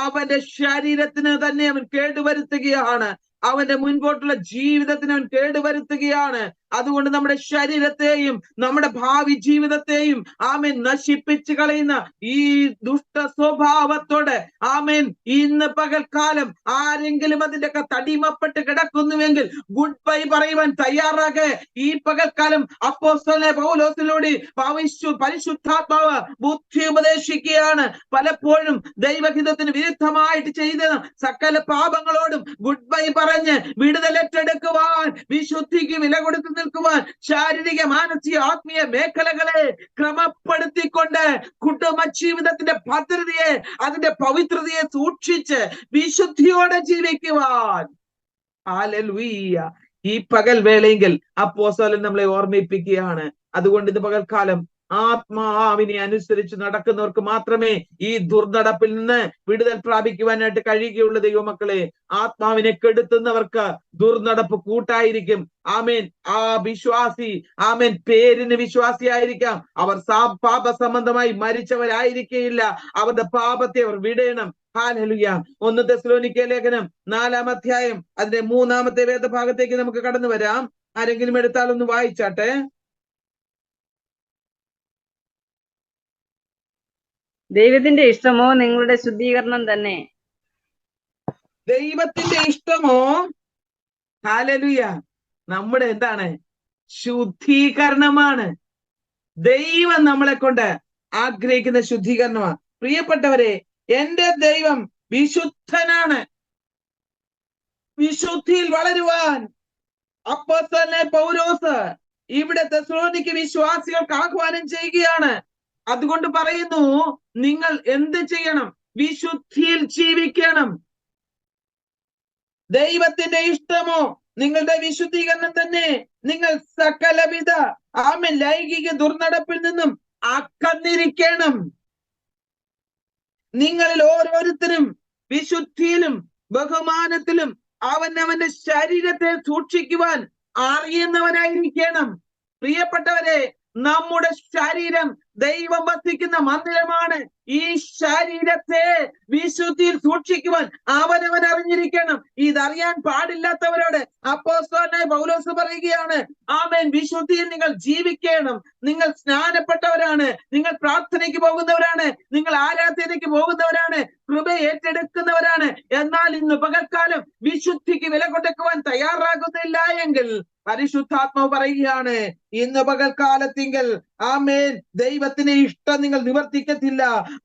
അവന്റെ ശരീരത്തിന് തന്നെ അവൻ കേടുവരുത്തുകയാണ്. അവന്റെ മുൻപോട്ടുള്ള ജീവിതത്തിന് അവൻ കേടുവരുത്തുകയാണ്. അതുകൊണ്ട് നമ്മുടെ ശരീരത്തെയും നമ്മുടെ ഭാവി ജീവിതത്തെയും ആമേൻ നശിപ്പിച്ചു കളയുന്ന ഈ ദുഷ്ട സ്വഭാവത്തോടെ ആമേൻ ഇന്ന് പകൽക്കാലം ആരെങ്കിലും അതിന്റെ തടിമപ്പെട്ട് കിടക്കുന്നുവെങ്കിൽ ഗുഡ് ബൈ പറയുവാൻ തയ്യാറാകെ. ഈ പകൽക്കാലം അപ്പോസ്തലനായ പൗലോസിലൂടെ പരിശുദ്ധാത്മാവ് ബുദ്ധി ഉപദേശിക്കുകയാണ്. പലപ്പോഴും ദൈവഹിതത്തിന് വിരുദ്ധമായിട്ട് ചെയ്ത സകല പാപങ്ങളോടും ഗുഡ് ബൈ പറഞ്ഞ് വിടുതലേറ്റെടുക്കുവാൻ, വിശുദ്ധിക്ക് വില കൊടുത്തു നിൽക്കുവാൻ, ശാരീരിക മാനസിക ആത്മീയ മേഖലകളെ ക്രമപ്പെടുത്തിക്കൊണ്ട് കുടുംബ ജീവിതത്തിന്റെ ഭദ്രതയെ അതിന്റെ പവിത്രതയെ സൂക്ഷിച്ച് വിശുദ്ധിയോടെ ജീവിക്കുവാൻ ഹല്ലേലൂയ ഈ പകൽ വേളയെങ്കിൽ അപ്പോസ്തലൻ നമ്മളെ ഓർമ്മിപ്പിക്കുകയാണ്. അതുകൊണ്ട് ഇത് പകൽക്കാലം ആത്മാവിനെ അനുസരിച്ച് നടക്കുന്നവർക്ക് മാത്രമേ ഈ ദുർനടപ്പിൽ നിന്ന് വിടുതൽ പ്രാപിക്കുവാനായിട്ട് കഴിയുകയുള്ളൂ. ദൈവമക്കളെ, ആത്മാവിനെ കെടുത്തുന്നവർക്ക് ദുർനടപ്പ് കൂട്ടായിരിക്കും. ആമേൻ. ആ വിശ്വാസി ആമേൻ പേരിന് വിശ്വാസിയായിരിക്കാം, അവർ പാപ സംബന്ധമായി മരിച്ചവരായിരിക്കുകയില്ല. അവരുടെ പാപത്തെ അവർ വിടയണം. ഹല്ലേലൂയ. 1 തെസ്സലോനിക്ക ലേഖനം 4-ാം അധ്യായം അതിന്റെ 3-ാമത്തെ വേദഭാഗത്തേക്ക് നമുക്ക് കടന്നു വരാം. ആരെങ്കിലും എടുത്താൽ ഒന്ന് വായിച്ചാട്ടെ. ദൈവത്തിന്റെ ഇഷ്ടമോ നിങ്ങളുടെ ശുദ്ധീകരണം തന്നെ. ദൈവത്തിന്റെ ഇഷ്ടമോ ഹല്ലേലൂയ നമ്മുടെ എന്താണ്? ശുദ്ധീകരണമാണ്. ദൈവം നമ്മളെ കൊണ്ട് ആഗ്രഹിക്കുന്ന ശുദ്ധീകരണമാണ്. പ്രിയപ്പെട്ടവരെ, എന്റെ ദൈവം വിശുദ്ധനാണ്. വിശുദ്ധിയിൽ വളരുവാൻ അപ്പോസ്തലനായ പൗലോസ് ഇവിടെ തെസ്സലോനിക്ക വിശ്വാസികൾക്ക് ആഹ്വാനം ചെയ്യുകയാണ്. അതുകൊണ്ട് പറയുന്നു, നിങ്ങൾ എന്ത് ചെയ്യണം? വിശുദ്ധിയിൽ ജീവിക്കണം. ദൈവത്തിന്റെ ഇഷ്ടമോ നിങ്ങളുടെ വിശുദ്ധീകരണം തന്നെ. നിങ്ങൾ സകലവിധ ആമേൻ ലൈംഗിക ദുർനടപ്പിൽ നിന്നും അകന്നിരിക്കണം. നിങ്ങളിൽ ഓരോരുത്തരും വിശുദ്ധിയിലും ബഹുമാനത്തിലും അവനവന്റെ ശരീരത്തെ സൂക്ഷിക്കുവാൻ അറിയുന്നവനായിരിക്കണം. പ്രിയപ്പെട്ടവരെ, നമ്മുടെ ശരീരം ദൈവം വസിക്കുന്ന മന്ദിരമാണ്. ഈ ശരീരത്തെ വിശുദ്ധിയിൽ സൂക്ഷിക്കുവാൻ അവനവൻ അറിഞ്ഞിരിക്കണം. ഇതറിയാൻ പാടില്ലാത്തവരോട് അപ്പോസ്തലനായ പൗലോസ് പറയുകയാണ്, ആമേൻ, വിശുദ്ധിയിൽ നിങ്ങൾ ജീവിക്കണം. നിങ്ങൾ സ്നാനപ്പെട്ടവരാണ്, നിങ്ങൾ പ്രാർത്ഥനയ്ക്ക് പോകുന്നവരാണ്, നിങ്ങൾ ആരാധനയ്ക്ക് പോകുന്നവരാണ്, കൃപ ഏറ്റെടുക്കുന്നവരാണ്. എന്നാൽ ഇന്ന് പകൽക്കാലം വിശുദ്ധിക്ക് വില കൊടുക്കുവാൻ തയ്യാറാകുന്നില്ല എങ്കിൽ പരിശുദ്ധാത്മാവ് പറയുകയാണ്, ഇന്ന് പകൽക്കാലത്തിങ്കൽ ആമേൻ ദൈവത്തിന് ഇഷ്ടം നിങ്ങൾ നിവർത്തിക്കത്തില്ല.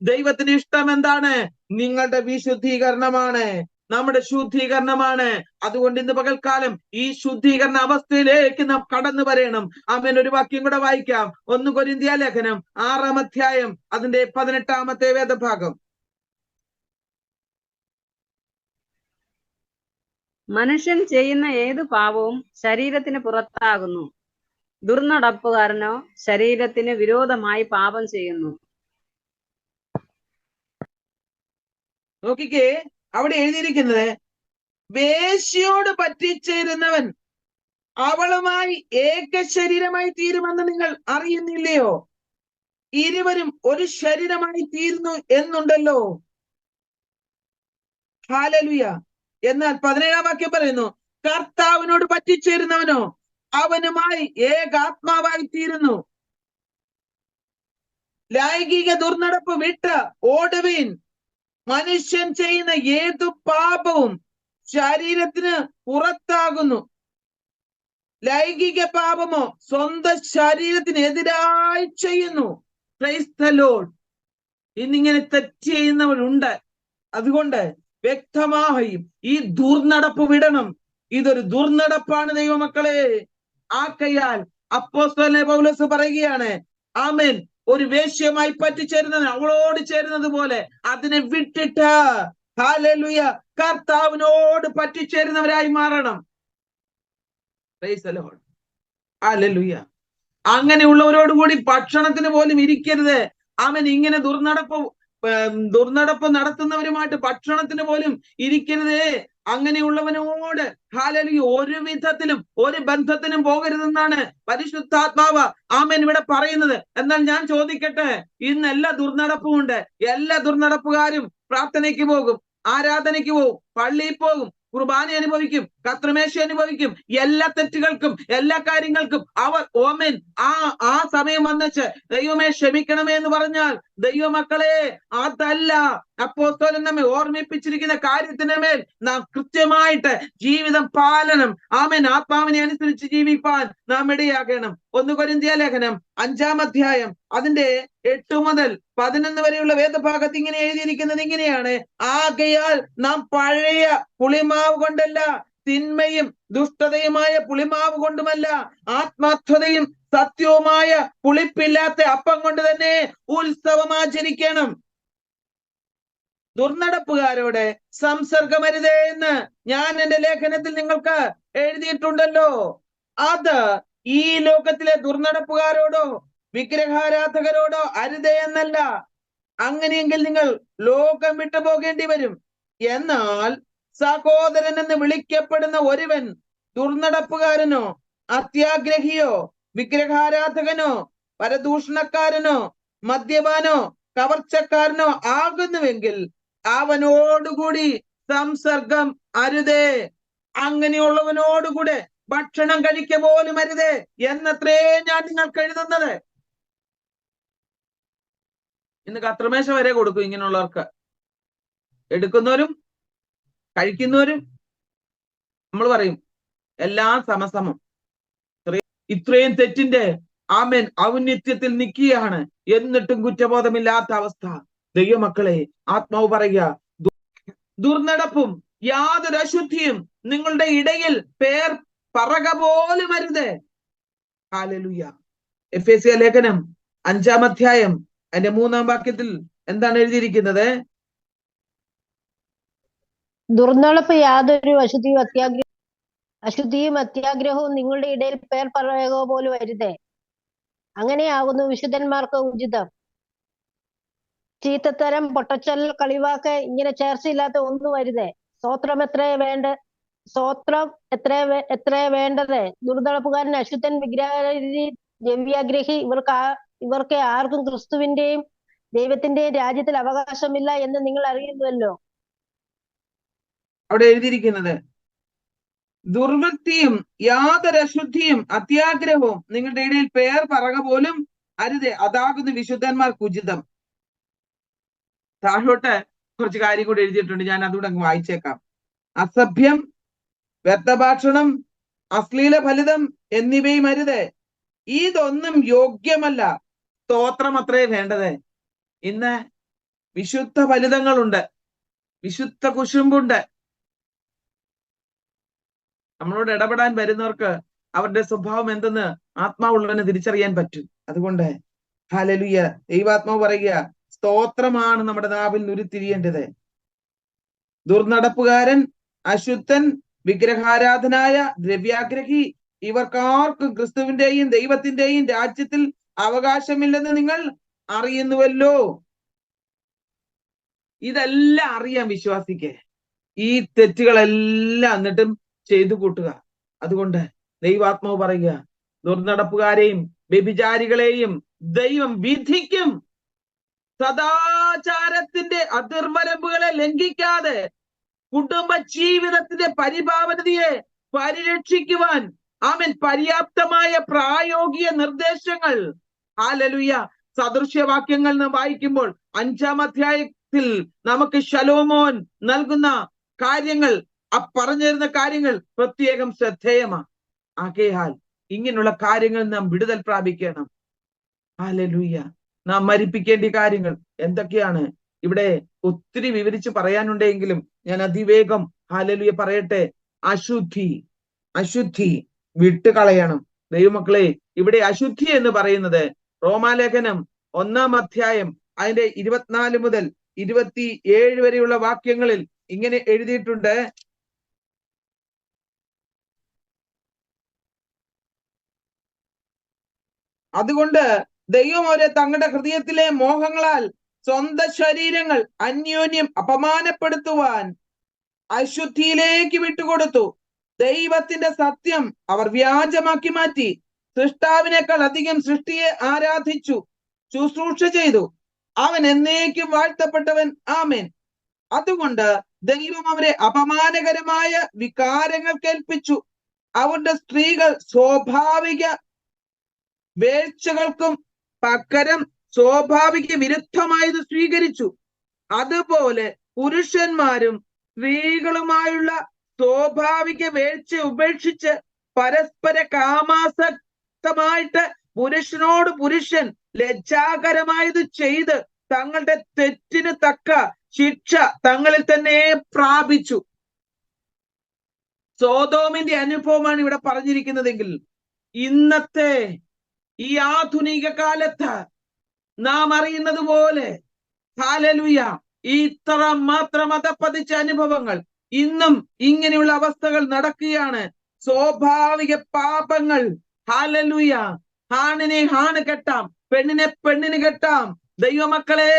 ദൈവത്തിന് ഇഷ്ടം എന്താണ്? നിങ്ങളുടെ വിശുദ്ധീകരണമാണ്, നമ്മുടെ ശുദ്ധീകരണമാണ്. അതുകൊണ്ട് ഇന്ന് പകൽക്കാലം ഈ ശുദ്ധീകരണ അവസ്ഥയിലേക്ക് നാം കടന്നു വരണം. ആമേൻ. ഒരു വാക്യം കൂടെ വായിക്കാം. 1 കൊരിന്ത്യ ലേഖനം 6-ാം അധ്യായം അതിന്റെ 18-ാമത്തെ വേദഭാഗം. മനുഷ്യൻ ചെയ്യുന്ന ഏതു പാപവും ശരീരത്തിന് പുറത്താകുന്നു. ദുർനടപ്പുകാരനോ ശരീരത്തിന് വിരോധമായി പാപം ചെയ്യുന്നു. നോക്കിക്കേ, അവിടെ എഴുതിയിരിക്കുന്നത്, വേശ്യയോട് പറ്റിച്ചേരുന്നവൻ അവളുമായി ഏക ശരീരമായി തീരുമെന്ന് നിങ്ങൾ അറിയുന്നില്ലയോ? ഇരുവരും ഒരു ശരീരമായി തീരുന്നു എന്നുണ്ടല്ലോ. ഹല്ലേലൂയ. എന്നാൽ 17-ാം വാക്യം പറയുന്നു, കർത്താവിനോട് പറ്റിച്ചേരുന്നവനോ അവനുമായി ഏകാത്മാവായി തീരുന്നു. ലൈംഗിക ദുർനടപ്പ് വിട്ട് ഓടുവിൻ. മനുഷ്യൻ ചെയ്യുന്ന ഏതു പാപവും ശരീരത്തിന് പുറത്താകുന്നു. ലൈംഗിക പാപമോ സ്വന്തം ശരീരത്തിന് എതിരായി ചെയ്യുന്നു. Praise the lord. ഇന്നിങ്ങനെ തെറ്റ് ചെയ്യുന്നവരുണ്ട്. അതുകൊണ്ട് വ്യക്തമായും ഈ ദുർനടപ്പ് വിടണം. ഇതൊരു ദുർനടപ്പാണ് ദൈവമക്കളെ. ആകയാൽ അപ്പോസ്തലനായ പൗലോസ് പറയുകയാണ്, ആമേൻ, ഒരു വേശ്യമായി പറ്റിച്ചേരുന്നത് അവളോട് ചേരുന്നത് പോലെ അതിനെ വിട്ടിട്ട് ഹല്ലേലൂയ കർത്താവിനോട് പറ്റിച്ചേരുന്നവരായി മാറണം. Price the lord. ഹല്ലേലൂയ. അങ്ങനെയുള്ളവരോട് കൂടി ഭക്ഷണത്തിന് പോലും ഇരിക്കരുത്. ആമേൻ. ഇങ്ങനെ ദുർനടപ്പ് നടത്തുന്നവരുമായിട്ട് ഭക്ഷണത്തിന് പോലും ഇരിക്കരുതേ. അങ്ങനെയുള്ളവനോട് ഹല്ലേലൂയ ഒരു വിധത്തിലും ഒരു ബന്ധത്തിനും പോകരുതെന്നാണ് പരിശുദ്ധാത്മാവ് ആമേൻ ഇവിടെ പറയുന്നത്. എന്നാൽ ഞാൻ ചോദിക്കട്ടെ, ഇന്ന് എല്ലാ ദുർനടപ്പും ഉണ്ട്. എല്ലാ ദുർനടപ്പുകാരും പ്രാർത്ഥനയ്ക്ക് പോകും, ആരാധനയ്ക്ക് പോകും, പള്ളിയിൽ പോകും, കുർബാന അനുഭവിക്കും, കർത്തൃമേശ അനുഭവിക്കും, എല്ലാ തെറ്റുകൾക്കും എല്ലാ കാര്യങ്ങൾക്കും അവർ ഓമേൻ ആ സമയം വന്നച്ച് ദൈവമേ ക്ഷമിക്കണമേ എന്ന് പറഞ്ഞാൽ, ദൈവമക്കളെ അതല്ല അപ്പോസ്തലൻ നമ്മെ ഓർമ്മിപ്പിച്ചിരിക്കുന്ന കാര്യത്തിന് മേൽ നാം കൃത്യമായിട്ട് ജീവിതം പാലനം. ആമേൻ. ആത്മാവിനെ അനുസരിച്ച് ജീവിപ്പാൻ നാം ഇടയാകണം. 1 കൊരിന്ത്യർ ലേഖനം 5-ാം അധ്യായം അതിന്റെ 8 മുതൽ 11 വരെയുള്ള വേദഭാഗത്ത് ഇങ്ങനെ എഴുതിയിരിക്കുന്നത് ഇങ്ങനെയാണ്: ആകയാൽ നാം പഴയ പുളിമാവ് കൊണ്ടല്ല, തിന്മയും ദുഷ്ടതയുമായ പുളിമാവ് കൊണ്ടുമല്ല, ആത്മാർത്ഥതയും സത്യവുമായ പുളിപ്പില്ലാത്ത അപ്പം കൊണ്ട് തന്നെ ഉത്സവം ആചരിക്കണം. ദുർനടപ്പുകാരോട് സംസർഗമരുതേ എന്ന് ഞാൻ എന്റെ ലേഖനത്തിൽ നിങ്ങൾക്ക് എഴുതിയിട്ടുണ്ടല്ലോ. അത് ഈ ലോകത്തിലെ ദുർനടപ്പുകാരോടോ വിഗ്രഹാരാധകരോടോ അരുതേ എന്നല്ല. അങ്ങനെയെങ്കിൽ നിങ്ങൾ ലോകം വിട്ടു പോകേണ്ടി വരും. എന്നാൽ സഹോദരൻ എന്ന് വിളിക്കപ്പെടുന്ന ഒരുവൻ ദുർനടപ്പുകാരനോ അത്യാഗ്രഹിയോ വിഗ്രഹാരാധകനോ പരദൂഷണക്കാരനോ മദ്യപാനോ കവർച്ചക്കാരനോ ആകുന്നുവെങ്കിൽ അവനോടുകൂടി സംസർഗം അരുതേ. അങ്ങനെയുള്ളവനോടുകൂടെ ഭക്ഷണം കഴിക്ക പോലും അരുതേ എന്നത്രേ ഞാൻ നിങ്ങൾക്ക് എഴുതുന്നത്. ഇന്ന് കർത്തൃമേശ വരെ കൊടുക്കും ഇങ്ങനെയുള്ളവർക്ക്. എടുക്കുന്നവരും കഴിക്കുന്നവരും നമ്മൾ പറയും എല്ലാം സമസമം. ഇത്രയും തെറ്റിന്റെ ആമേൻ ഔന്നത്യത്തിൽ നിൽക്കുകയാണ്, എന്നിട്ടും കുറ്റബോധമില്ലാത്ത അവസ്ഥ. ദൈവമക്കളെ, ആത്മാവ് പറയുക, ദുർനടപ്പും യാതൊരു അശുദ്ധിയും നിങ്ങളുടെ ഇടയിൽ പേർ പറക പോലും അരുത്. ഹല്ലേലൂയ. എഫേസ്യ ലേഖനം 5-ാം അധ്യായം അതിന്റെ 3-ാം വാക്യത്തിൽ എന്താണ് എഴുതിയിരിക്കുന്നത്? ദുർനടപ്പ് യാതൊരു അശുദ്ധിയും അത്യാഗ്രഹവും നിങ്ങളുടെ ഇടയിൽ പേർ പറയുക പോലും അരുതേ. അങ്ങനെയാകുന്നു വിശുദ്ധന്മാർക്ക് ഉചിതം. ചീത്തത്തരം, പൊട്ടച്ചൊല്ലൽ, കളിവാക്ക്, ഇങ്ങനെ ചേർച്ചയില്ലാത്ത ഒന്നും അരുതേ. സ്തോത്രം എത്ര വേണ്ടത്. ദുർനടപ്പുകാരൻ, അശുദ്ധൻ, വിഗ്രഹാരാധി, ദ്രവ്യാഗ്രഹി, ഇവർക്ക് ആർക്കും ക്രിസ്തുവിന്റെയും ദൈവത്തിന്റെയും രാജ്യത്തിൽ അവകാശമില്ല എന്ന് നിങ്ങൾ അറിയുന്നുവല്ലോ. അവിടെ എഴുതിയിരിക്കുന്നത് ദുർവൃത്തിയും യാതൊരു അശുദ്ധിയും അത്യാഗ്രഹവും നിങ്ങളുടെ ഇടയിൽ പേർ പറക പോലും അരുതേ. അതാകുന്നു വിശുദ്ധന്മാർക്ക് ഉചിതം. താഴോട്ട് കുറച്ച് കാര്യം കൂടി എഴുതിയിട്ടുണ്ട്, ഞാൻ അതുകൂടെ അങ്ങ് വായിച്ചേക്കാം. അസഭ്യം, വ്യർത്ഥഭാഷണം, അശ്ലീല ഫലിതം എന്നിവയും അരുതേ. ഇതൊന്നും യോഗ്യമല്ല. സ്തോത്രം അത്രേ വേണ്ടത്. ഇന്ന് വിശുദ്ധ ഫലിതങ്ങളുണ്ട്, വിശുദ്ധ കുശുമ്പുണ്ട്. നമ്മളോട് ഇടപെടാൻ വരുന്നവർക്ക് അവരുടെ സ്വഭാവം എന്തെന്ന് ആത്മാവുള്ളവന് തിരിച്ചറിയാൻ പറ്റും. അതുകൊണ്ട് ഹല്ലേലൂയ, ദൈവാത്മാവ് പറയുക, സ്തോത്രമാണ് നമ്മുടെ നാവിൽ ഉരുത്തിരിയേണ്ടത്. ദുർനടപ്പുകാരൻ, അശുദ്ധൻ, വിഗ്രഹാരാധനായ, ദ്രവ്യാഗ്രഹി, ഇവർക്കാർക്കും ക്രിസ്തുവിന്റെയും ദൈവത്തിന്റെയും രാജ്യത്തിൽ അവകാശമില്ലെന്ന് നിങ്ങൾ അറിയുന്നുവല്ലോ. ഇതെല്ലാം അറിയാം വിശ്വാസിക്ക്, ഈ തെറ്റുകളെല്ലാം എന്നിട്ടും ചെയ്തു കൂട്ടുക. അതുകൊണ്ട് ദൈവാത്മാവ് പറയുക, ദുർനടപ്പുകാരെയും വ്യഭിചാരികളെയും ദൈവം വിധിക്കും. സദാചാരത്തിന്റെ അതിർവരമ്പുകളെ ലംഘിക്കാതെ കുടുംബ ജീവിതത്തിന്റെ പരിപാവനതയെ പരിരക്ഷിക്കുവാൻ ആമേൻ പര്യാപ്തമായ പ്രായോഗിക നിർദ്ദേശങ്ങൾ, ഹല്ലേലൂയ, സദൃശ്യവാക്യങ്ങൾ നാം വായിക്കുമ്പോൾ 5-ാം അധ്യായത്തിൽ നമുക്ക് ശലോമോൻ നൽകുന്ന കാര്യങ്ങൾ, പറഞ്ഞു തരുന്ന കാര്യങ്ങൾ പ്രത്യേകം ശ്രദ്ധേയമാണ്. ആകയാൽ ഇങ്ങനെയുള്ള കാര്യങ്ങൾ നാം വിടുതൽ പ്രാപിക്കണം. ഹല്ലേലൂയ. നാം മരിപ്പിക്കേണ്ട കാര്യങ്ങൾ എന്തൊക്കെയാണ്? ഇവിടെ ഒത്തിരി വിവരിച്ച് പറയാനുണ്ടെങ്കിലും ഞാൻ അതിവേഗം ഹല്ലേലൂയ പറയട്ടെ. അശുദ്ധി വിട്ടുകളയണം. ദൈവമക്കളെ, ഇവിടെ അശുദ്ധി എന്ന് പറയുന്നത് റോമാലേഖനം 1-ാം അധ്യായം അതിന്റെ 24 മുതൽ 27 വരെയുള്ള വാക്യങ്ങളിൽ ഇങ്ങനെ എഴുതിയിട്ടുണ്ട്. അതുകൊണ്ട് ദൈവം അവരെ തങ്ങളുടെ ഹൃദയത്തിലെ മോഹങ്ങളാൽ സ്വന്തം ശരീരങ്ങൾ അന്യോന്യം അപമാനപ്പെടുത്തുവാൻ അശുദ്ധിയിലേക്ക് വിട്ടുകൊടുത്തു. ദൈവത്തിന്റെ സത്യം അവർ വ്യാജമാക്കി മാറ്റി. സൃഷ്ടാവിനേക്കാൾ അധികം സൃഷ്ടിയെ ആരാധിച്ചു, ശുശ്രൂഷ ചെയ്തു. അവൻ എന്നേക്കും വാഴ്ത്തപ്പെട്ടവൻ. ആമേൻ. അതുകൊണ്ട് ദൈവം അവരെ അപമാനകരമായ വികാരങ്ങൾ കേൾപ്പിച്ചു. അവരുടെ സ്ത്രീകൾ സ്വാഭാവിക വേഴ്ചകൾക്കും പകരം സ്വാഭാവിക വിരുദ്ധമായത് സ്വീകരിച്ചു. അതുപോലെ പുരുഷന്മാരും സ്ത്രീകളുമായുള്ള സ്വാഭാവിക വേഴ്ച ഉപേക്ഷിച്ച് പരസ്പര കാമാസക്തമായിട്ട് പുരുഷനോട് പുരുഷൻ ലജ്ജാകരമായത് ചെയ്ത് തങ്ങളുടെ തെറ്റിന് തക്ക ശിക്ഷ തങ്ങളിൽ തന്നെ പ്രാപിച്ചു. സോദോമിന്റെ അനുഭവമാണ് ഇവിടെ പറഞ്ഞിരിക്കുന്നതെങ്കിൽ ഇന്നത്തെ ഈ ആധുനിക കാലത്ത് നാം അറിയുന്നത് പോലെ ഹല്ലേലൂയ ഇത്ര മാത്രം അധപ്പതിച്ച അനുഭവങ്ങൾ ഇന്നും ഇങ്ങനെയുള്ള അവസ്ഥകൾ നടക്കുകയാണ്. സ്വാഭാവിക പാപങ്ങൾ, ഹല്ലേലൂയ, ആണിനെ ആണ് കെട്ടാം, പെണ്ണിനെ പെണ്ണിന് കെട്ടാം. ദൈവമക്കളെ,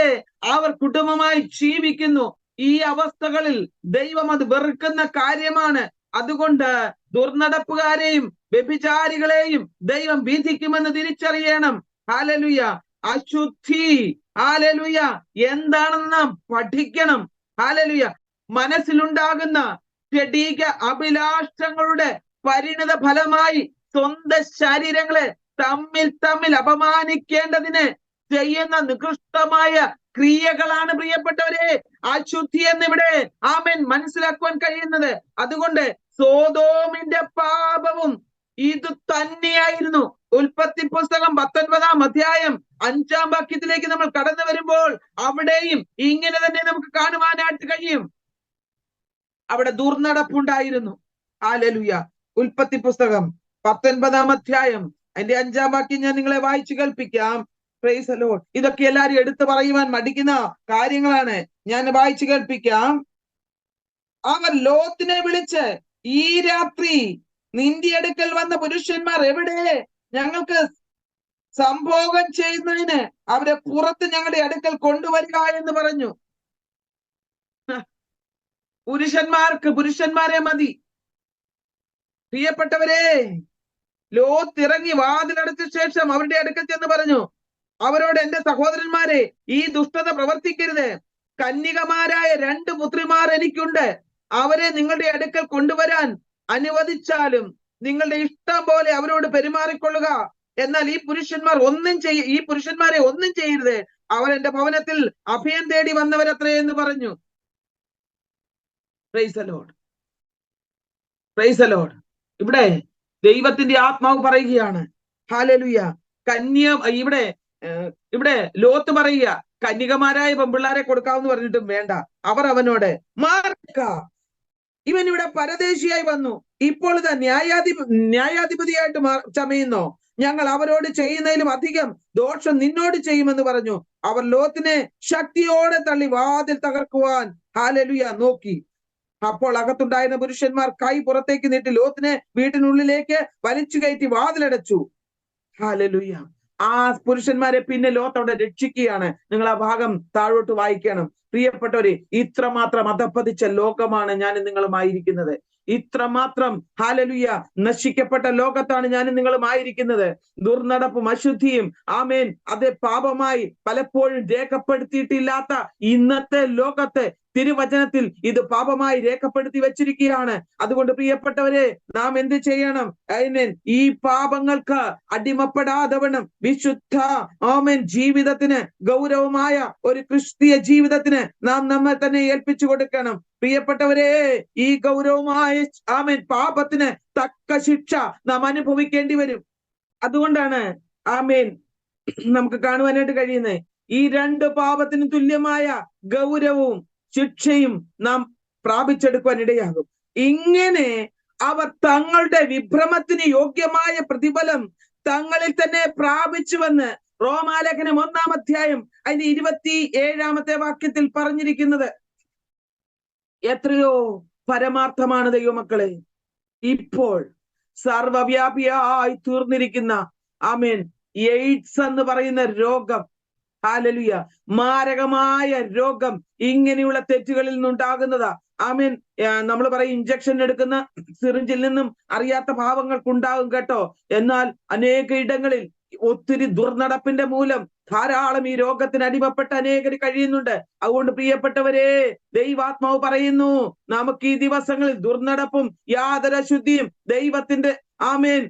അവർ കുടുംബമായി ജീവിക്കുന്നു. ഈ അവസ്ഥകളിൽ ദൈവം അത് വെറുക്കുന്ന കാര്യമാണ്. അതുകൊണ്ട് ദുർനടപ്പുകാരെയും വ്യഭിചാരികളെയും ദൈവം വിധിക്കുമെന്ന് തിരിച്ചറിയണം. ഹല്ലേലൂയ. അശുദ്ധി, ഹല്ലേലൂയ, എന്താണെന്ന് നാം പഠിക്കണം. ഹല്ലേലൂയ. മനസ്സിലുണ്ടാകുന്ന ജഡിക അഭിലാഷങ്ങളുടെ പരിണിത ഫലമായി സ്വന്തം ശരീരങ്ങളെ തമ്മിൽ അപമാനിക്കേണ്ടതിന് ചെയ്യുന്ന നികൃഷ്ടമായ ക്രിയകളാണ് പ്രിയപ്പെട്ടവരെ അശുദ്ധി എന്നിവിടെ ആമേൻ മനസ്സിലാക്കുവാൻ കഴിയുന്നത്. അതുകൊണ്ട് സോദോമിന്റെ പാപവും ഇത് തന്നെയായിരുന്നു. ഉൽപ്പത്തി പുസ്തകം 19-ാം അധ്യായം 5-ാം വാക്യത്തിലേക്ക് നമ്മൾ കടന്നു വരുമ്പോൾ അവിടെയും ഇങ്ങനെ തന്നെ നമുക്ക് കാണുവാനായിട്ട് കഴിയും. അവിടെ ദുർനടപ്പുണ്ടായിരുന്നു. ഹല്ലേലൂയ. ഉൽപ്പത്തി പുസ്തകം 19-ാം അധ്യായം അതിന്റെ 5-ാം വാക്യം ഞാൻ നിങ്ങളെ വായിച്ചു കേൾപ്പിക്കാം. Price the Lord. ഇതൊക്കെ എല്ലാരും എടുത്തു പറയുവാൻ മടിക്കുന്ന കാര്യങ്ങളാണ്. ഞാൻ വായിച്ചു കേൾപ്പിക്കാം. അവർ ലോത്തിനെ വിളിച്ച്, ഈ രാത്രി നിന്റെ അടുക്കൽ വന്ന പുരുഷന്മാർ എവിടെ? ഞങ്ങൾക്ക് സംഭോഗം ചെയ്യുന്നതിന് അവരെ പുറത്ത് ഞങ്ങളുടെ അടുക്കൽ കൊണ്ടുവരിക എന്ന് പറഞ്ഞു. പുരുഷന്മാരെ മതി. പ്രിയപ്പെട്ടവരെ, ലോത്ത് ഇറങ്ങി വാതിലടച്ച ശേഷം അവരുടെ അടുക്കൽ ചെന്ന് പറഞ്ഞു, അവരോട്, എന്റെ സഹോദരന്മാരെ, ഈ ദുഷ്ടത പ്രവർത്തിക്കരുത്. കന്യകമാരായ 2 പുത്രിമാർ എനിക്കുണ്ട്. അവരെ നിങ്ങളുടെ അടുക്കൽ കൊണ്ടുവരാൻ അനുവദിച്ചാലും നിങ്ങളുടെ ഇഷ്ടം പോലെ അവരോട് പെരുമാറിക്കൊള്ളുക. എന്നാൽ ഈ പുരുഷന്മാരെ ഒന്നും ചെയ്യരുത്. അവർ എന്റെ ഭവനത്തിൽ അഭയം തേടി വന്നവരത്രേ എന്ന് പറഞ്ഞു. Price the Lord. Price the Lord. ഇവിടെ ദൈവത്തിന്റെ ആത്മാവ് പറയുകയാണ്. ഹല്ലേലൂയ. ഇവിടെ ലോത്ത് പറയുക, കന്യകമാരായ പെൺപിള്ളാരെ കൊടുക്കാമെന്ന് പറഞ്ഞിട്ടും വേണ്ട. അവർ അവനോട്, മാർക്ക, ഇവൻ ഇവിടെ പരദേശിയായി വന്നു, ഇപ്പോൾ ഇത് ന്യായാധിപതിയായിട്ട് ചമയുന്നോ? ഞങ്ങൾ അവരോട് ചെയ്യുന്നതിലും അധികം ദോഷം നിന്നോട് ചെയ്യുമെന്ന് പറഞ്ഞു. അവർ ലോത്തിനെ ശക്തിയോടെ തള്ളി വാതിൽ തകർക്കുവാൻ ഹല്ലേലൂയ നോക്കി. അപ്പോൾ അകത്തുണ്ടായിരുന്ന പുരുഷന്മാർ കൈ പുറത്തേക്ക് നീട്ടി ലോത്തിനെ വീട്ടിനുള്ളിലേക്ക് വലിച്ചു കയറ്റി വാതിലടച്ചു. ഹല്ലേലൂയ. ആ പുരുഷന്മാരെ പിന്നെ ലോത്ത് അവിടെ രക്ഷിക്കുകയാണ്. നിങ്ങൾ ആ ഭാഗം താഴോട്ട് വായിക്കണം. പ്രിയപ്പെട്ടവരെ, ഇത്രമാത്രം അധപ്പതിച്ച ലോകമാണ് ഞാനും നിങ്ങളുമായിരിക്കുന്നത്. ഇത്രമാത്രം ഹല്ലേലൂയ നശിക്കപ്പെട്ട ലോകത്താണ് ഞാനും നിങ്ങളുമായിരിക്കുന്നത്. ദുർനടപ്പും അശുദ്ധിയും ആമേൻ അതേ പാപമായി പലപ്പോഴും രേഖപ്പെടുത്തിയിട്ടില്ലാത്ത ഇന്നത്തെ ലോകത്തെ തിരുവചനത്തിൽ ഇത് പാപമായി രേഖപ്പെടുത്തി വെച്ചിരിക്കുകയാണ്. അതുകൊണ്ട് പ്രിയപ്പെട്ടവരെ, നാം എന്ത് ചെയ്യണം? ഈ പാപങ്ങൾക്ക് അടിമപ്പെടാതവണ്ണം വിശുദ്ധ ആമേൻ ജീവിതത്തിന്, ഗൗരവമായ ഒരു ക്രിസ്തീയ ജീവിതത്തിന് നാം നമ്മെ തന്നെ ഏൽപ്പിച്ചു കൊടുക്കണം. പ്രിയപ്പെട്ടവരെ, ഈ ഗൗരവമായ ആമേൻ പാപത്തിന് തക്ക ശിക്ഷ നാം അനുഭവിക്കേണ്ടി വരും. അതുകൊണ്ടാണ് ആമേൻ നമുക്ക് കാണുവാനായിട്ട് കഴിയുന്നത്, ഈ 2 പാപത്തിന് തുല്യമായ ഗൗരവവും ശിക്ഷയും നാം പ്രാപിച്ചെടുക്കുവാൻ ഇടയാകും. ഇങ്ങനെ അവർ തങ്ങളുടെ വിഭ്രമത്തിന് യോഗ്യമായ പ്രതിഫലം തങ്ങളിൽ തന്നെ പ്രാപിച്ചുവെന്ന് റോമാലേഖനം 1-ാം അധ്യായം അതിന്റെ 27-ാമത്തെ വാക്യത്തിൽ പറഞ്ഞിരിക്കുന്നത്. എത്രയോ പരമാർത്ഥമാണ് ദൈവമക്കളെ. ഇപ്പോൾ സർവവ്യാപിയായി തീർന്നിരിക്കുന്ന ആമേൻ എയ്ഡ്സ് എന്ന് പറയുന്ന രോഗം, ഹല്ലേലൂയ, മാരകമായ രോഗം ഇങ്ങനെയുള്ള തെറ്റുകളിൽ നിന്നുണ്ടാകുന്നതാ. ആമേൻ. നമ്മൾ പറയും ഇഞ്ചക്ഷൻ എടുക്കുന്ന സിറിഞ്ചിൽ നിന്നും അറിയാത്ത ഭാവങ്ങൾക്കുണ്ടാകും കേട്ടോ. എന്നാൽ അനേക ഇടങ്ങളിൽ ഒത്തിരി ദുർനടപ്പിന്റെ മൂലം ധാരാളം ഈ രോഗത്തിന് അടിമപ്പെട്ട് അനേകർ കഴിയുന്നുണ്ട്. അതുകൊണ്ട് പ്രിയപ്പെട്ടവരെ, ദൈവാത്മാവ് പറയുന്നു, നമുക്ക് ഈ ദിവസങ്ങളിൽ ദുർനടപ്പും യാതൊരു അശുദ്ധിയും ദൈവത്തിന്റെ ആമേൻ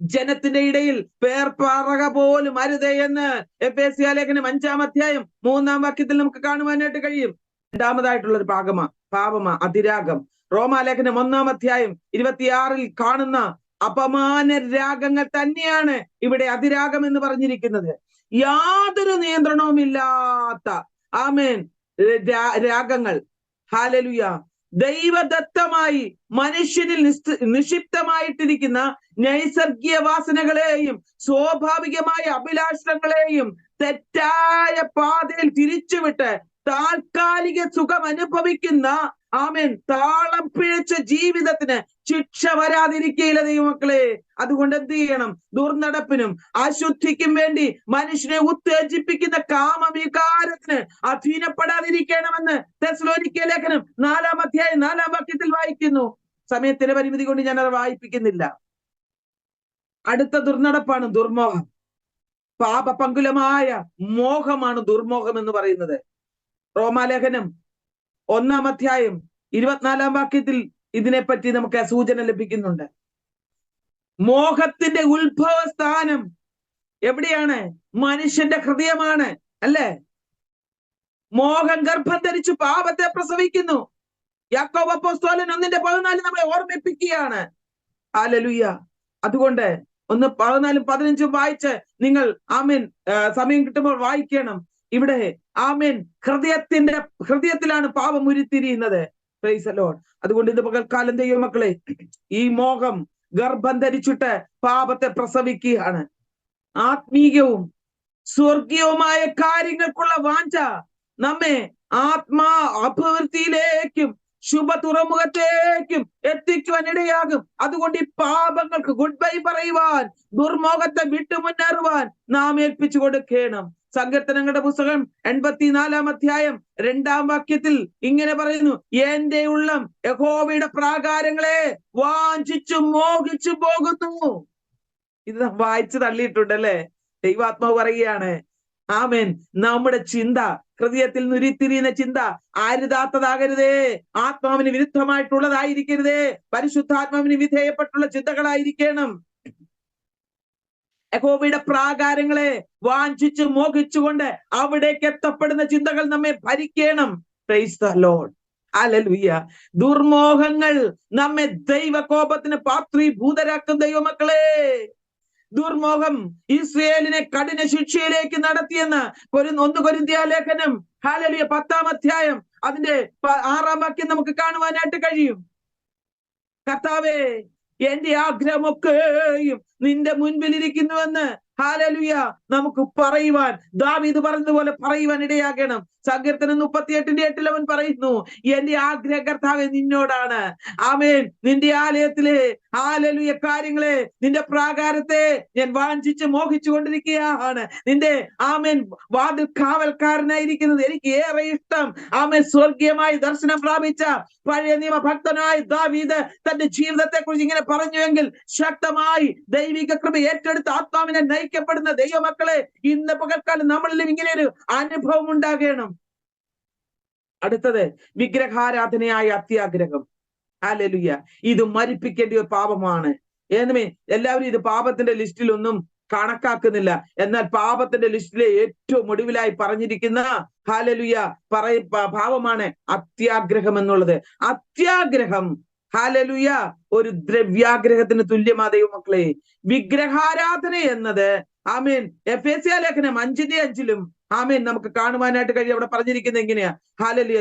ജനത്തിന്റെ ഇടയിൽ പേർപ്പറക പോലും അരുതേ എന്ന് എഫേസ്യ ലേഖനം 5-ാം അധ്യായം 3-ാം വാക്യത്തിൽ നമുക്ക് കാണുവാനായിട്ട് കഴിയും. രണ്ടാമതായിട്ടുള്ള ഒരു പാപമാ അതിരാഗം. റോമാലേഖനം 1-ാം അധ്യായം 26-ൽ കാണുന്ന അപമാന രാഗങ്ങൾ തന്നെയാണ് ഇവിടെ അതിരാഗം എന്ന് പറഞ്ഞിരിക്കുന്നത്. യാതൊരു നിയന്ത്രണവുമില്ലാത്ത ആമേൻ രാഗങ്ങൾ. ഹല്ലേലൂയ. ദൈവദത്തമായി മനുഷ്യനിൽ നിക്ഷിപ്തമായിട്ടിരിക്കുന്ന നൈസർഗിക വാസനകളെയും സ്വാഭാവികമായ അഭിലാഷങ്ങളെയും തെറ്റായ പാതയിൽ തിരിച്ചുവിട്ട് താൽക്കാലിക സുഖം അനുഭവിക്കുന്ന ആമേൻ താളം പിഴച്ച ജീവിതത്തിന് ശിക്ഷ വരാതിരിക്കയില്ല ദൈവമക്കളെ. അതുകൊണ്ട് എന്ത് ചെയ്യണം? ദുർനടപ്പിനും അശുദ്ധിക്കും വേണ്ടി മനുഷ്യനെ ഉത്തേജിപ്പിക്കുന്ന കാമവികാരത്തിന് അധീനപ്പെടാതിരിക്കണമെന്ന് തെസ്സലോനിക്യ ലേഖനം 4-ാം അധ്യായം 4-ാം വാക്യത്തിൽ വായിക്കുന്നു. സമയത്തിന്റെ പരിമിതി കൊണ്ട് ഞാൻ അത് വായിപ്പിക്കുന്നില്ല. അടുത്ത ദുർനടപ്പാണ് ദുർമോഹം. പാപപങ്കുലമായ മോഹമാണ് ദുർമോഹം എന്ന് പറയുന്നത്. റോമാലേഖനം 1-ാം അധ്യായം 24-ാം വാക്യത്തിൽ ഇതിനെപ്പറ്റി നമുക്ക് സൂചന ലഭിക്കുന്നുണ്ട്. മോഹത്തിന്റെ ഉത്ഭവ സ്ഥാനം എവിടെയാണ്? മനുഷ്യന്റെ ഹൃദയമാണ്, അല്ലേ? മോഹം ഗർഭം ധരിച്ചു പാപത്തെ പ്രസവിക്കുന്നു. യാക്കോബ് അപ്പോസ്തലൻ 1:14 നമ്മളെ ഓർമ്മിപ്പിക്കുകയാണ്. ഹല്ലേലൂയ. അതുകൊണ്ട് 1:14-15 വായിച്ച് നിങ്ങൾ ആമേൻ സമയം കിട്ടുമ്പോൾ വായിക്കണം. ഇവിടെ ആമേൻ ഹൃദയത്തിലാണ് പാപം ഉരുത്തിരിയുന്നത്. Price the Lord. അതുകൊണ്ട് ഇന്ന് പകൽക്കാലം ദൈവമക്കളെ, ഈ മോഹം ഗർഭം ധരിച്ചിട്ട് പാപത്തെ പ്രസവിക്കുകയാണ്. ആത്മീയവും സ്വർഗീയവുമായ കാര്യങ്ങൾക്കുള്ള വാഞ്ച നമ്മെ അഭിവൃദ്ധിയിലേക്കും ശുഭ തുറമുഖത്തേക്കും എത്തിക്കുവാൻ ഇടയാകും. അതുകൊണ്ട് ഈ പാപങ്ങൾക്ക് ഗുഡ് ബൈ പറയുവാൻ, ദുർമോഹത്തെ വിട്ടു മുന്നേറുവാൻ നാം ഏൽപ്പിച്ചു കൊടുക്കണം. സങ്കീർത്തനങ്ങളുടെ പുസ്തകം 84-ാം അധ്യായം 2-ാം വാക്യത്തിൽ ഇങ്ങനെ പറയുന്നു, എന്റെ ഉള്ളം യഹോവയുടെ പ്രാകാരങ്ങളെ വാഞ്ചിച്ചു മോഹിച്ചു പോകുന്നു. ഇത് വായിച്ചു തള്ളിയിട്ടുണ്ടല്ലേ? ദൈവാത്മാവ് പറയുകയാണ്, ആമേൻ, നമ്മുടെ ചിന്ത, ഹൃദയത്തിൽ നുരിത്തിരിയുന്ന ചിന്ത ആരുതാത്തതാകരുതേ, ആത്മാവിന് വിരുദ്ധമായിട്ടുള്ളതായിരിക്കരുതേ, പരിശുദ്ധാത്മാവിന് വിധേയപ്പെട്ടുള്ള ചിന്തകളായിരിക്കണം. യഹോവയുടെ പ്രാകാരങ്ങളെ വാഞ്ചിച്ച് മോഹിച്ചുകൊണ്ട് അവിടേക്ക് എത്തപ്പെടുന്ന ചിന്തകൾ നമ്മെ ഭരിക്കണം. Praise the lord. ഹല്ലേലൂയ. ദുർമോഹങ്ങൾ നമ്മെ ദൈവകോപത്തിന് പാത്രീഭൂതരാക്കും ദൈവമക്കളെ. ദുർമോഹം ഇസ്രായേലിനെ കഠിന ശിക്ഷയിലേക്ക് നടത്തിയെന്ന് 1 കൊരിന്ത്യ ലേഖനം ഹല്ലേലൂയ 10-ാം അധ്യായം അതിന്റെ 6-ാം വാക്യം നമുക്ക് കാണുവാനായിട്ട് കഴിയും. കർത്താവേ, എന്റെ ആഗ്രഹമൊക്കെയും നിന്റെ മുൻപിലിരിക്കുന്നുവെന്ന് ഹല്ലേലൂയ നമുക്ക് പറയുവാൻ, ദാവീദ് പറഞ്ഞതുപോലെ പറയുവാൻ ഇടയാകണം. സങ്കീർത്തനം 38:8 അവൻ പറയുന്നു, എന്റെ ആഗ്രഹ കർത്താവേ നിന്നോടാണ്. ആമേൻ. നിന്റെ ആലയത്തിലെ ഹല്ലേലൂയ കാര്യങ്ങളെ, നിന്റെ പ്രാകാരത്തെ ഞാൻ വാഞ്ചിച്ച് മോഹിച്ചു കൊണ്ടിരിക്കുകയാണ്. നിന്റെ ആമേൻ വാതിൽ കാവൽക്കാരനായിരിക്കുന്നത് എനിക്ക് ഏറെ ഇഷ്ടം. ആമേൻ. സ്വർഗീയമായി ദർശനം പ്രാപിച്ച പഴയ നിയമ ഭക്തനായ ദാവീദ് തന്റെ ജീവിതത്തെ കുറിച്ച് ഇങ്ങനെ പറഞ്ഞുവെങ്കിൽ ശക്തമായി ദൈവിക കൃപ ഏറ്റെടുത്ത് ആത്മാവിനെ നയിക്കപ്പെടുന്ന ദൈവമക്കളെ, ഇന്ന് പകൽക്കാലം നമ്മളിലും ഇങ്ങനെ ഒരു അനുഭവം ഉണ്ടാകണം. അടുത്തത് വിഗ്രഹാരാധനയായ അത്യാഗ്രഹം. ഹല്ലേലൂയ. ഇത് മരിപ്പിക്കേണ്ട ഒരു പാപമാണ്. എല്ലാവരും ഇത് പാപത്തിന്റെ ലിസ്റ്റിലൊന്നും കണക്കാക്കുന്നില്ല. എന്നാൽ പാപത്തിന്റെ ലിസ്റ്റിലെ ഏറ്റവും ഒടുവിലായി പറഞ്ഞിരിക്കുന്ന ഹല്ലേലൂയ പാപമാണ് അത്യാഗ്രഹം എന്നുള്ളത്. അത്യാഗ്രഹം ഹല്ലേലൂയ ഒരു ദ്രവ്യാഗ്രഹത്തിന് തുല്യമാ ദൈവമക്കളെ. വിഗ്രഹാരാധന എന്നത് ആമേൻ എഫേസ്യ ലേഖനം 5:5 ആമേൻ നമുക്ക് കാണുവാനായിട്ട് കഴിയും. അവിടെ പറഞ്ഞിരിക്കുന്നത് എങ്ങനെയാ? ഹല്ലേലൂയ.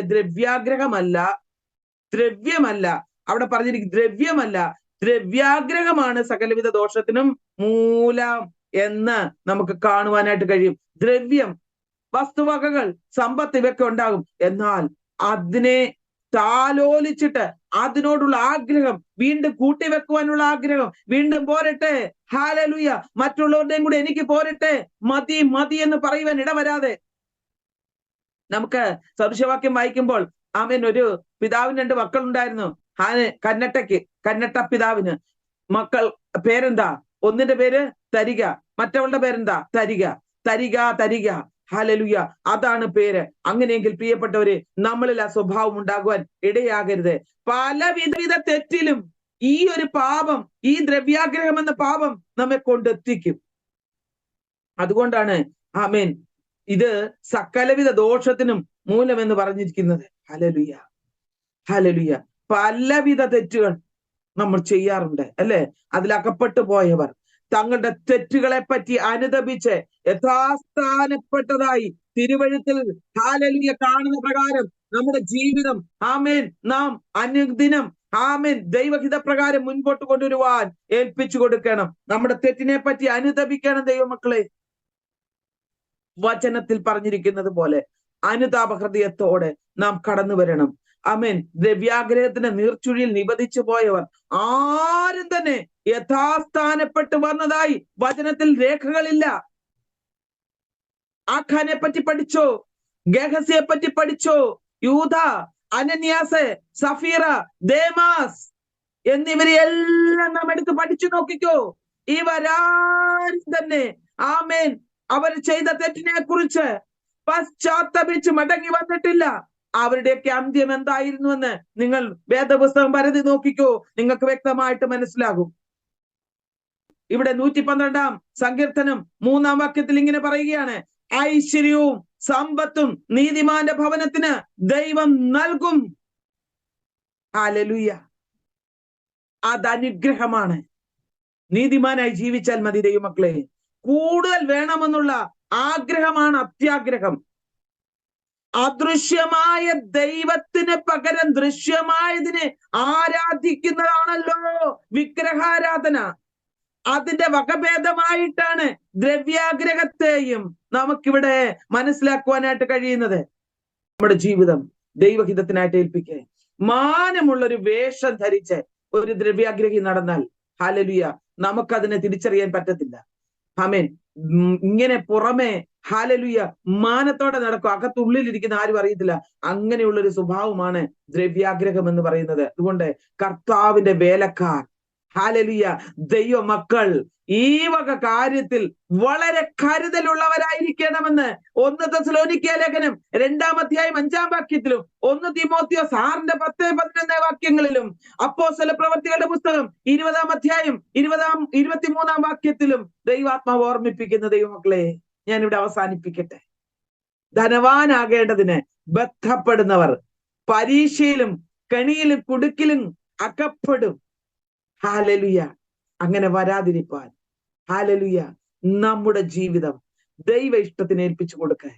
ദ്രവ്യമല്ല. അവിടെ പറഞ്ഞിരിക്കുന്നത് ദ്രവ്യമല്ല, ദ്രവ്യാഗ്രഹമാണ് സകലവിധ ദോഷത്തിനും മൂലം എന്ന് നമുക്ക് കാണുവാനായിട്ട് കഴിയും. ദ്രവ്യം, വസ്തുവകകൾ, സമ്പത്ത് ഇവയൊക്കെ ഉണ്ടാകും. എന്നാൽ അതിനെ താലോലിച്ചിട്ട് അതിനോടുള്ള ആഗ്രഹം, വീണ്ടും കൂട്ടിവെക്കുവാനുള്ള ആഗ്രഹം, വീണ്ടും പോരട്ടെ, ഹല്ലേലൂയ, മറ്റുള്ളവരുടെയും കൂടെ എനിക്ക് പോരട്ടെ, മതി മതി എന്ന് പറയുവാൻ ഇടവരാതെ. നമുക്ക് സദൃശവാക്യം വായിക്കുമ്പോൾ ആമേൻ ഒരു പിതാവിന് 2 മക്കൾ ഉണ്ടായിരുന്നു. കന്നട്ട പിതാവിന് മക്കൾ പേരെന്താ? ഒന്നിന്റെ പേര് തരിക, മറ്റവളുടെ പേരെന്താ? തരിക. തരിക. ഹല്ലേലൂയ, അതാണ് പേര്. അങ്ങനെയെങ്കിൽ പ്രിയപ്പെട്ടവരെ, നമ്മളിൽ ആ സ്വഭാവം ഉണ്ടാകുവാൻ ഇടയാകരുത്. പലവിധ തെറ്റിലും ഈ ഒരു പാപം, ഈ ദ്രവ്യാഗ്രഹം എന്ന പാപം നമ്മെ കൊണ്ടെത്തിക്കും. അതുകൊണ്ടാണ് ആമേൻ ഇത് സകലവിധ ദോഷത്തിനും മൂലമെന്ന് പറഞ്ഞിരിക്കുന്നത്. ഹല്ലേലൂയ. പലവിധ തെറ്റുകൾ നമ്മൾ ചെയ്യാറുണ്ട് അല്ലെ. അതിലകപ്പെട്ടു പോയവർ തങ്ങളുടെ തെറ്റുകളെ പറ്റി അനുതപിച്ച് യഥാസ്ഥാനപ്പെട്ടതായി തിരുവഴുത്തിൽ ഹല്ലേലൂയ കാണുന്ന പ്രകാരം നമ്മുടെ ജീവിതം ആമേൻ നാം അനുദിനം ആമേൻ ദൈവഹിത പ്രകാരം മുൻപോട്ട് കൊണ്ടുവരുവാൻ ഏൽപ്പിച്ചു കൊടുക്കണം. നമ്മുടെ തെറ്റിനെ പറ്റി അനുതപിക്കണം ദൈവമക്കളെ. വചനത്തിൽ പറഞ്ഞിരിക്കുന്നത് പോലെ അനുതാപ ഹൃദയത്തോടെ നാം കടന്നു വരണം. ആമേൻ. ദ്രവ്യാഗ്രഹത്തിന്റെ നീർച്ചുഴിയിൽ നിബന്ധിച്ചു പോയവർ ആരും തന്നെ യഥാസ്ഥാനപ്പെട്ടു വന്നതായി വചനത്തിൽ രേഖകളില്ല. ആഖാനെ പറ്റി പഠിച്ചോ, ഗേഹസിയെ പറ്റി പഠിച്ചോ, യൂദ, അനന്യാസ്, സഫീറ, ദേമാസ് എന്നിവരെ എല്ലാം നാം എടുത്ത് പഠിച്ചു നോക്കിക്കോ. ഇവരാരും തന്നെ ആമേൻ അവർ ചെയ്ത തെറ്റിനെ കുറിച്ച് പശ്ചാത്തപിച്ച് മടങ്ങി വന്നിട്ടില്ല. അവരുടെയൊക്കെ അന്ത്യം എന്തായിരുന്നുവെന്ന് നിങ്ങൾ വേദപുസ്തകം പരതി നോക്കിക്കോ, നിങ്ങൾക്ക് വ്യക്തമായിട്ട് മനസ്സിലാകും. ഇവിടെ 112 സങ്കീർത്തനം 3 വാക്യത്തിൽ ഇങ്ങനെ പറയുകയാണ്, ഐശ്വര്യവും സമ്പത്തും നീതിമാന്റെ ഭവനത്തിന് ദൈവം നൽകും. ഹല്ലേലൂയ. അതനുഗ്രഹമാണ്. നീതിമാനായി ജീവിച്ചാൽ മതി ദൈവമക്കളെ. കൂടുതൽ വേണമെന്നുള്ള ആഗ്രഹമാണ് അത്യാഗ്രഹം. അദൃശ്യമായ ദൈവത്തിന് പകരം ദൃശ്യമായതിനെ ആരാധിക്കുന്നതാണല്ലോ വിഗ്രഹാരാധന. അതിന്റെ വകഭേദമായിട്ടാണ് ദ്രവ്യാഗ്രഹത്തെയും നമുക്കിവിടെ മനസ്സിലാക്കുവാനായിട്ട് കഴിയുന്നത്. നമ്മുടെ ജീവിതം ദൈവഹിതത്തിനായിട്ട് ഏൽപ്പിക്കുക. മാനമുള്ളൊരു വേഷം ധരിച്ച് ഒരു ദ്രവ്യാഗ്രഹി നടന്നാൽ ഹല്ലേലൂയ നമുക്കതിനെ തിരിച്ചറിയാൻ പറ്റത്തില്ല. ആമേൻ. ഇങ്ങനെ പുറമെ ഹല്ലേലൂയ മാനത്തോടെ നടക്കും, അകത്തുള്ളിലിരിക്കുന്ന ആരും അറിയത്തില്ല. അങ്ങനെയുള്ളൊരു സ്വഭാവമാണ് ദ്രവ്യാഗ്രഹം എന്ന് പറയുന്നത്. അതുകൊണ്ട് കർത്താവിന്റെ വേലക്കാർ, ഹല്ലേലൂയ ദൈവ മക്കൾ ഈ വക കാര്യത്തിൽ വളരെ കരുതലുള്ളവരായിരിക്കണമെന്ന് 1 തെസ്സലോനിക്യ ലേഖനം 2 അധ്യായം 5 വാക്യത്തിലും 1 തീമോത്തിയോസ് 6:10-11 വാക്യങ്ങളിലും അപ്പോസ്തല പ്രവൃത്തികളുടെ പുസ്തകം 20 അധ്യായം 23 വാക്യത്തിലും ദൈവാത്മാവ് ഓർമ്മിപ്പിക്കുന്ന ദൈവമക്കളെ, ഞാനിവിടെ അവസാനിപ്പിക്കട്ടെ. ധനവാനാകേണ്ടതിന് ബന്ധപ്പെടുന്നവർ പരീക്ഷയിലും കെണിയിലും കുടുക്കിലും അകപ്പെടും. ഹല്ലേലൂയ. അങ്ങനെ വരാതിരിപ്പാൻ ഹല്ലേലൂയ നമ്മുടെ ജീവിതം ദൈവ ഇഷ്ടത്തിന് ഏൽപ്പിച്ചു കൊടുക്കുക.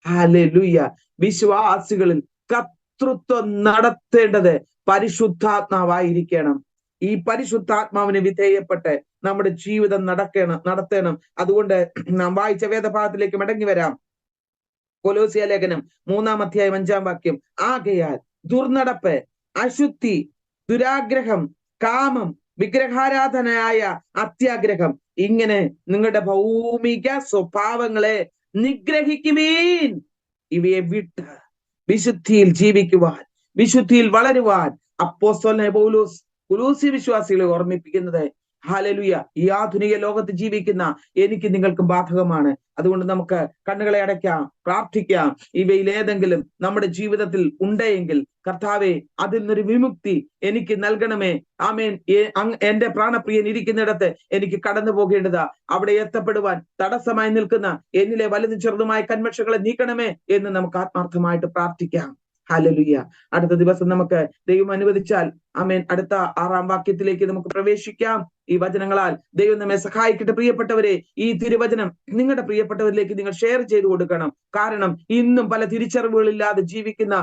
ഹല്ലേലൂയ. വിശ്വാസികളിൽ കർത്തൃത്വം നടത്തേണ്ടത് പരിശുദ്ധാത്മാവായിരിക്കണം. ഈ പരിശുദ്ധാത്മാവിന് വിധേയപ്പെട്ട് നമ്മുടെ ജീവിതം നടത്തണം. അതുകൊണ്ട് നാം വായിച്ച വേദഭാഗത്തിലേക്ക് മടങ്ങി വരാം. കൊലോസ്യ ലേഖനം 3 അധ്യായം 5 വാക്യം. ആകയാൽ ദുർനടപ്പ്, അശുദ്ധി, ദുരാഗ്രഹം, കാമം, വിഗ്രഹാരാധനയായ അത്യാഗ്രഹം, ഇങ്ങനെ നിങ്ങളുടെ ഭൗമിക സ്വഭാവങ്ങളെ നിഗ്രഹിക്കുവീൻ. ഇവയെ വിട്ട് വിശുദ്ധിയിൽ ജീവിക്കുവാൻ, വിശുദ്ധിയിൽ വളരുവാൻ അപ്പോസ്തലനായ പൗലോസ് കൊലോസ്യ വിശ്വാസികളെ ഓർമ്മിപ്പിക്കുന്നത് ഹല്ലേലൂയ ഈ ആധുനിക ലോകത്ത് ജീവിക്കുന്ന എനിക്ക് നിങ്ങൾക്കും ബാധകമാണ്. അതുകൊണ്ട് നമുക്ക് കണ്ണുകളെ അടയ്ക്കാം, പ്രാർത്ഥിക്കാം. ഇവയിൽ ഏതെങ്കിലും നമ്മുടെ ജീവിതത്തിൽ ഉണ്ടെങ്കിൽ കർത്താവേ അതിൽ നിന്നൊരു വിമുക്തി എനിക്ക് നൽകണമേ. ആമേൻ. എന്റെ പ്രാണപ്രിയൻ ഇരിക്കുന്നിടത്ത് എനിക്ക് കടന്നു പോകേണ്ടതാ. അവിടെ എത്തപ്പെടുവാൻ തടസ്സമായി നിൽക്കുന്ന എന്നിലെ വലുതും ചെറുതുമായ കന്മഷകളെ നീക്കണമേ എന്ന് നമുക്ക് ആത്മാർത്ഥമായിട്ട് പ്രാർത്ഥിക്കാം. ഹല്ലേലൂയ. അടുത്ത ദിവസം നമുക്ക് ദൈവം അനുവദിച്ചാൽ ആമേൻ അടുത്ത 6 വാക്യത്തിലേക്ക് നമുക്ക് പ്രവേശിക്കാം. ഈ വചനങ്ങളാൽ ദൈവം നമ്മെ സഹായിക്കട്ടെ. പ്രിയപ്പെട്ടവരെ, ഈ തിരുവചനം നിങ്ങളുടെ പ്രിയപ്പെട്ടവരിലേക്ക് നിങ്ങൾ ഷെയർ ചെയ്തു കൊടുക്കണം. കാരണം ഇന്നും പല തിരിച്ചറിവുകളില്ലാതെ ജീവിക്കുന്ന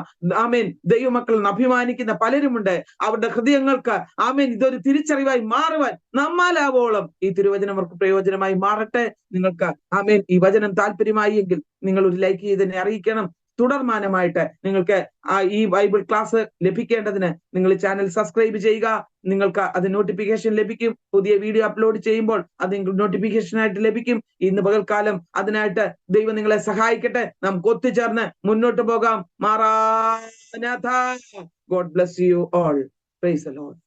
ആമേൻ ദൈവമക്കൾ അഭിമാനിക്കുന്ന പലരുമുണ്ട്. അവരുടെ ഹൃദയങ്ങൾക്ക് ആമേൻ ഇതൊരു തിരിച്ചറിവായി മാറുവാൻ നമ്മാലാവോളം ഈ തിരുവചനം അവർക്ക് പ്രയോജനമായി മാറട്ടെ. നിങ്ങൾക്ക് ആമേൻ ഈ വചനം താല്പര്യമായി എങ്കിൽ നിങ്ങൾ ഒരു ലൈക്ക് ചെയ്ത് എന്നെ അറിയിക്കണം. തുടർമാനമായിട്ട് നിങ്ങൾക്ക് ഈ ബൈബിൾ ക്ലാസ് ലഭിക്കേണ്ടതിന് നിങ്ങൾ ചാനൽ സബ്സ്ക്രൈബ് ചെയ്യുക. നിങ്ങൾക്ക് അത് നോട്ടിഫിക്കേഷൻ ലഭിക്കും. പുതിയ വീഡിയോ അപ്ലോഡ് ചെയ്യുമ്പോൾ അത് നിങ്ങൾക്ക് നോട്ടിഫിക്കേഷൻ ആയിട്ട് ലഭിക്കും. ഇന്ന് പകൽക്കാലം അതിനായിട്ട് ദൈവം നിങ്ങളെ സഹായിക്കട്ടെ. നമുക്ക് ഒത്തുചേർന്ന് മുന്നോട്ട് പോകാം. Maranatha. God bless you all. Price the Lord.